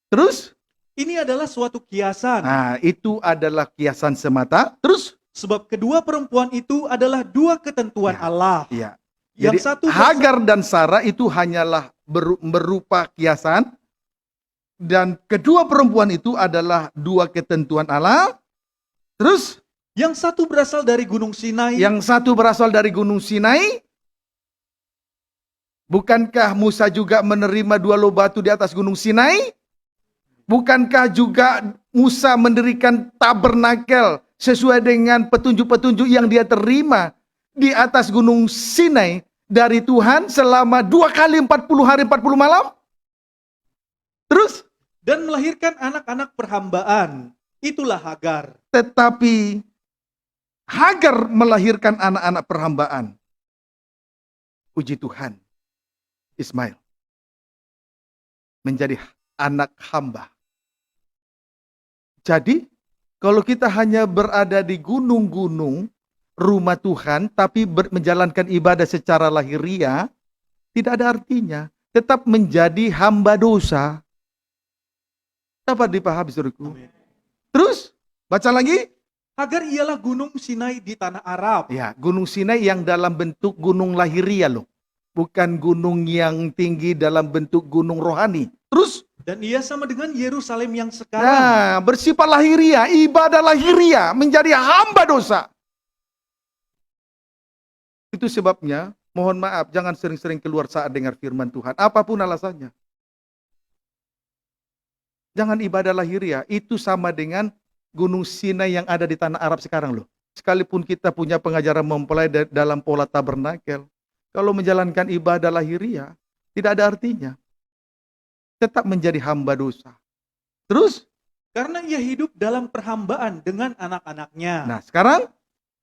S1: Terus,
S2: Ini adalah suatu kiasan.
S1: nah itu adalah kiasan semata. Terus,
S2: Sebab kedua perempuan itu adalah 2 ketentuan
S1: Ya.
S2: Allah.
S1: ya.
S2: Yang
S1: Jadi
S2: satu
S1: Hagar dan Sarah itu hanyalah berupa kiasan. Dan kedua perempuan itu adalah 2 ketentuan Allah. Terus,
S2: yang satu berasal dari Gunung Sinai,
S1: yang satu berasal dari Gunung Sinai. Bukankah Musa juga menerima 2 loh batu di atas Gunung Sinai? Bukankah juga Musa mendirikan tabernakel sesuai dengan petunjuk-petunjuk yang dia terima di atas Gunung Sinai dari Tuhan selama 2 kali 40 hari 40 malam? Terus,
S2: dan melahirkan anak-anak perhambaan. Itulah Hagar.
S1: tetapi Hagar melahirkan anak-anak perhambaan. Puji Tuhan. Ismail menjadi anak hamba. Jadi, kalau kita hanya berada di gunung-gunung rumah Tuhan, tapi menjalankan ibadah secara lahiriah, tidak ada artinya. Tetap menjadi hamba dosa. Dapat dipahami, saudaraku?
S2: Amin.
S1: Terus, baca lagi.
S2: Hagar ialah Gunung Sinai di tanah Arab.
S1: Ya, Gunung Sinai yang dalam bentuk gunung lahiriah loh. Bukan gunung yang tinggi dalam bentuk gunung rohani. Terus,
S2: Dan ia sama dengan Yerusalem yang sekarang.
S1: Nah, bersifat lahiriah, ibadah lahiriah, menjadi hamba dosa. Itu sebabnya, mohon maaf, jangan sering-sering keluar saat dengar firman Tuhan, apapun alasannya. Jangan ibadah lahiriah, itu sama dengan Gunung Sinai yang ada di tanah Arab sekarang loh. Sekalipun kita punya pengajaran mempelai dalam pola tabernakel, kalau menjalankan ibadah lahiriah, tidak ada artinya. Tetap menjadi hamba dosa. Terus?
S2: Karena ia hidup dalam perhambaan dengan anak-anaknya.
S1: Nah sekarang?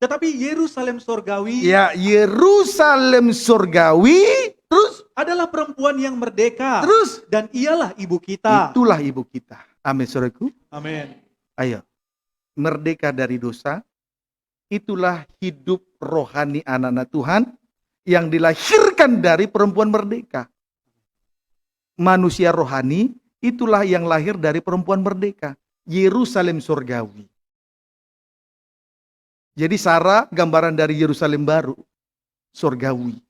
S2: Tetapi Yerusalem sorgawi
S1: Ya, Yerusalem surgawi, terus?
S2: adalah perempuan yang merdeka.
S1: Terus?
S2: Dan ialah ibu kita.
S1: Itulah ibu kita. Amin, saudaraku.
S2: Amin.
S1: Ayo, merdeka dari dosa, itulah hidup rohani anak-anak Tuhan yang dilahirkan dari perempuan merdeka. Manusia rohani, itulah yang lahir dari perempuan merdeka. Yerusalem surgawi. Jadi Sarah gambaran dari Yerusalem baru, surgawi.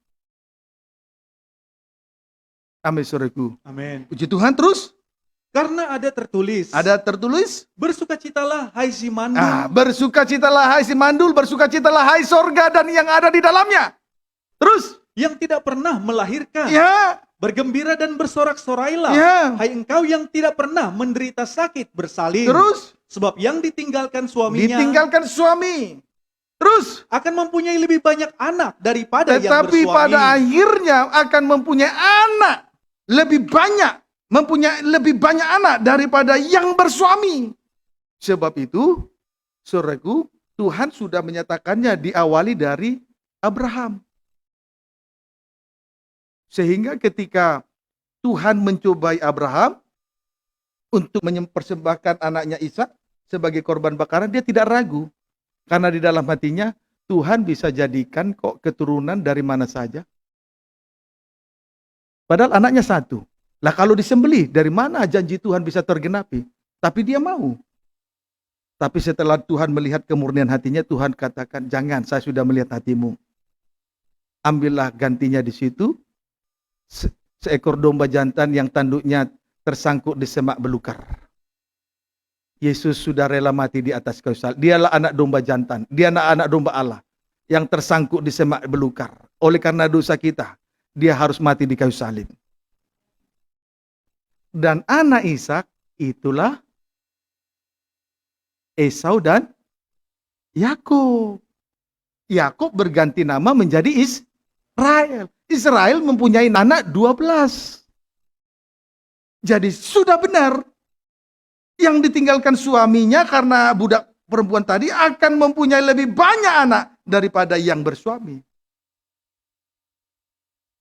S1: Amin, saudaraku.
S2: Amin.
S1: Puji Tuhan. Terus?
S2: Karena ada tertulis.
S1: Ada tertulis?
S2: Bersukacitalah hai si mandul.
S1: Bersukacitalah hai si mandul, bersukacitalah hai sorga dan yang ada di dalamnya. Terus?
S2: Yang tidak pernah melahirkan.
S1: Ya.
S2: Bergembira dan bersorak-sorailah.
S1: Ya.
S2: Hai engkau yang tidak pernah menderita sakit bersalin.
S1: Terus?
S2: Sebab yang ditinggalkan suaminya.
S1: Ditinggalkan suami. Terus?
S2: Akan mempunyai lebih banyak anak daripada yang
S1: Tetapi
S2: bersuami.
S1: pada akhirnya akan mempunyai anak. Lebih banyak. Mempunyai lebih banyak anak daripada yang bersuami. Sebab itu, saudaraku, Tuhan sudah menyatakannya diawali dari Abraham. Sehingga ketika Tuhan mencobai Abraham untuk mempersembahkan anaknya Ishak sebagai korban bakaran, dia tidak ragu. Karena di dalam hatinya, Tuhan bisa jadikan kok keturunan dari mana saja. Padahal anaknya satu. Lah kalau disembelih, dari mana janji Tuhan bisa tergenapi? Tapi dia mau. Tapi setelah Tuhan melihat kemurnian hatinya, Tuhan katakan, jangan, saya sudah melihat hatimu. Ambillah gantinya di situ, seekor domba jantan yang tanduknya tersangkut di semak belukar. Yesus sudah rela mati di atas kayu salib. Dialah anak domba jantan. Dia anak domba Allah yang tersangkut di semak belukar. Oleh karena dosa kita, dia harus mati di kayu salib. Dan anak Ishak itulah Esau dan Yakub. Yakub berganti nama menjadi Israel. Israel mempunyai anak 12. Jadi sudah benar. Yang ditinggalkan suaminya karena budak perempuan tadi akan mempunyai lebih banyak anak daripada yang bersuami.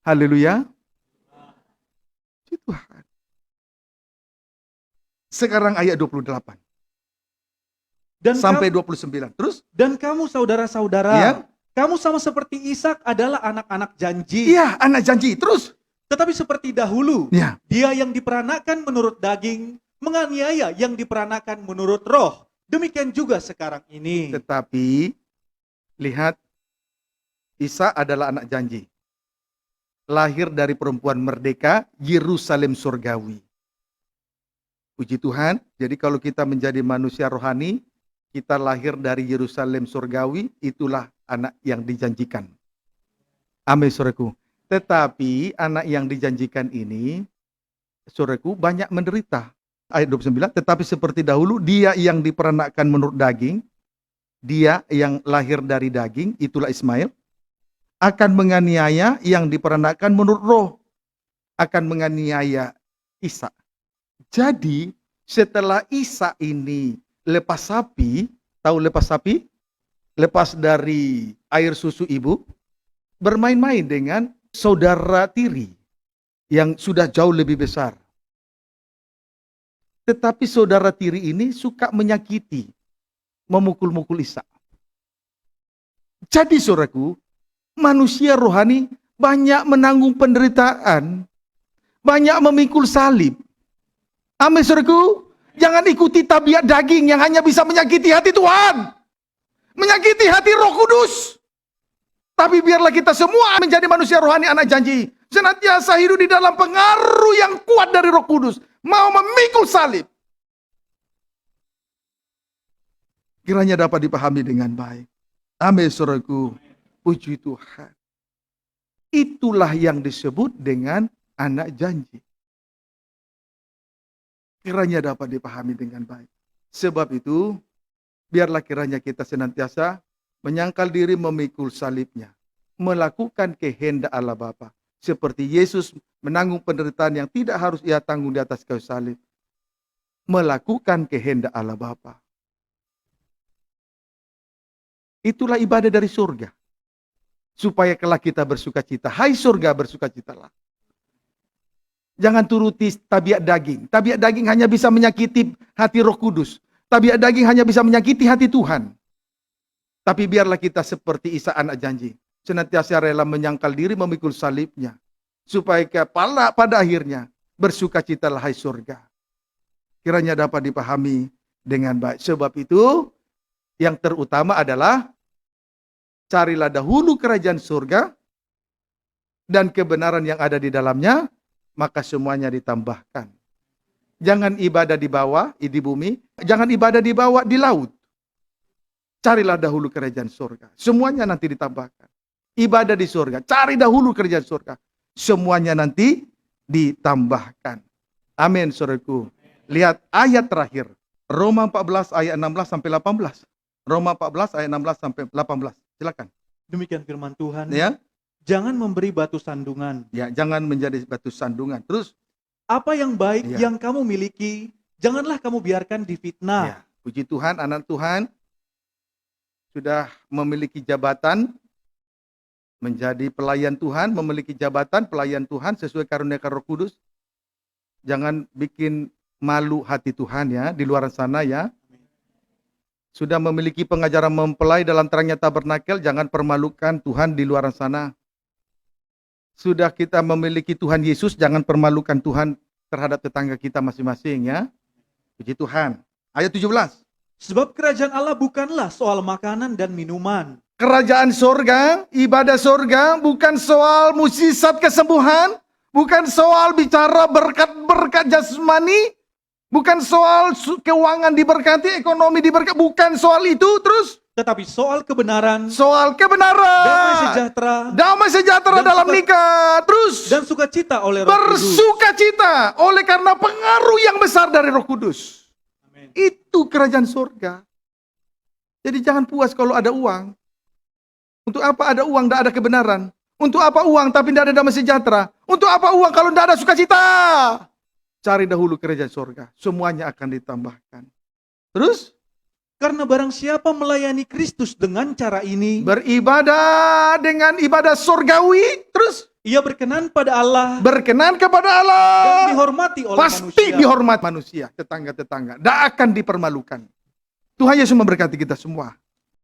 S1: Haleluya. Tuhan. Sekarang ayat 28.
S2: Dan
S1: sampai 29. Terus?
S2: Dan kamu saudara-saudara,
S1: Ya.
S2: kamu sama seperti Ishak adalah anak-anak janji.
S1: Iya, anak janji. Terus?
S2: Tetapi seperti dahulu,
S1: Ya.
S2: dia yang diperanakan menurut daging, menganiaya yang diperanakan menurut roh. Demikian juga sekarang ini.
S1: Tetapi, lihat, Ishak adalah anak janji. Lahir dari perempuan merdeka, Yerusalem surgawi. Puji Tuhan, jadi kalau kita menjadi manusia rohani, kita lahir dari Yerusalem surgawi, itulah anak yang dijanjikan. Amin, saudaraku. Tetapi anak yang dijanjikan ini, saudaraku, banyak menderita. Ayat 29, tetapi seperti dahulu, dia yang diperanakkan menurut daging, dia yang lahir dari daging, itulah Ismail, akan menganiaya yang diperanakkan menurut roh, akan menganiaya Ishak. Jadi, setelah Ishak ini lepas sapi, tahu lepas sapi? Lepas dari air susu ibu, bermain-main dengan saudara tiri yang sudah jauh lebih besar. Tetapi saudara tiri ini suka menyakiti, memukul-mukul Ishak. Jadi saudaraku, manusia rohani banyak menanggung penderitaan, banyak memikul salib. Amin, saudaraku. Jangan ikuti tabiat daging yang hanya bisa menyakiti hati Tuhan. Menyakiti hati Roh Kudus. Tapi biarlah kita semua menjadi manusia rohani anak janji. senantiasa hidup di dalam pengaruh yang kuat dari Roh Kudus, mau memikul salib. Kiranya dapat dipahami dengan baik. Amin, saudaraku. Puji Tuhan. Itulah yang disebut dengan anak janji. Kiranya dapat dipahami dengan baik. Sebab itu, biarlah kiranya kita senantiasa menyangkal diri memikul salibnya. Melakukan kehendak Allah Bapa. Seperti Yesus menanggung penderitaan yang tidak harus ia tanggung di atas kayu salib. Melakukan kehendak Allah Bapa. Itulah ibadah dari surga. Supaya kelak kita bersukacita. Hai surga, bersukacitalah. Jangan turuti tabiat daging. Tabiat daging hanya bisa menyakiti hati Roh Kudus. Tabiat daging hanya bisa menyakiti hati Tuhan. Tapi biarlah kita seperti Isa anak janji. Senantiasa rela menyangkal diri memikul salibnya. Supaya pada akhirnya bersukacitalah hai surga. Kiranya dapat dipahami dengan baik. Sebab itu yang terutama adalah carilah dahulu kerajaan surga dan kebenaran yang ada di dalamnya, maka semuanya ditambahkan. Jangan ibadah di bawah, di bumi. Jangan ibadah di bawah, di laut. Carilah dahulu kerajaan surga. Semuanya nanti ditambahkan. Ibadah di surga. Cari dahulu kerajaan surga. Semuanya nanti ditambahkan. Amin, saudaraku. Lihat ayat terakhir. Roma 14 ayat 16 sampai 18. Roma 14 ayat 16 sampai 18. Silakan.
S2: Demikian firman Tuhan.
S1: Ya.
S2: Jangan memberi batu sandungan.
S1: Ya, jangan menjadi batu sandungan. Terus
S2: Apa yang baik
S1: Ya.
S2: yang kamu miliki, janganlah kamu biarkan difitnah.
S1: ya, puji Tuhan, anak Tuhan sudah memiliki jabatan menjadi pelayan Tuhan, memiliki jabatan pelayan Tuhan sesuai karunia Roh Kudus. Jangan bikin malu hati Tuhan ya di luar sana ya. Sudah memiliki pengajaran mempelai dalam terangnya tabernakel, jangan permalukan Tuhan di luar sana. Sudah kita memiliki Tuhan Yesus, jangan permalukan Tuhan terhadap tetangga kita masing-masing ya. Puji Tuhan. Ayat 17.
S2: Sebab kerajaan Allah bukanlah soal makanan dan minuman.
S1: Kerajaan surga, ibadah surga bukan soal mukjizat kesembuhan, bukan soal bicara berkat-berkat jasmani, bukan soal keuangan diberkati, ekonomi diberkati, bukan soal itu. Terus
S2: Tetapi soal kebenaran,
S1: soal
S2: damai
S1: kebenaran,
S2: sejahtera,
S1: damai sejahtera
S2: Dan
S1: dalam
S2: suka-
S1: nikah. Terus
S2: dan sukacita oleh Roh Kudus.
S1: bersukacita oleh karena pengaruh yang besar dari Roh Kudus.
S2: Amin.
S1: Itu kerajaan surga. Jadi jangan puas kalau ada uang. Untuk apa ada uang, tidak ada kebenaran? Untuk apa uang tapi tidak ada damai sejahtera? Untuk apa uang kalau tidak ada sukacita? Cari dahulu kerajaan surga. Semuanya akan ditambahkan. Terus
S2: Karena barang siapa melayani Kristus dengan cara ini,
S1: beribadah dengan ibadah surgawi. Terus
S2: ia berkenan pada Allah
S1: berkenan kepada
S2: dan
S1: Allah.
S2: dihormati oleh
S1: Pasti
S2: manusia.
S1: dihormat manusia, tetangga-tetangga. Tidak akan dipermalukan. Tuhan Yesus memberkati kita semua.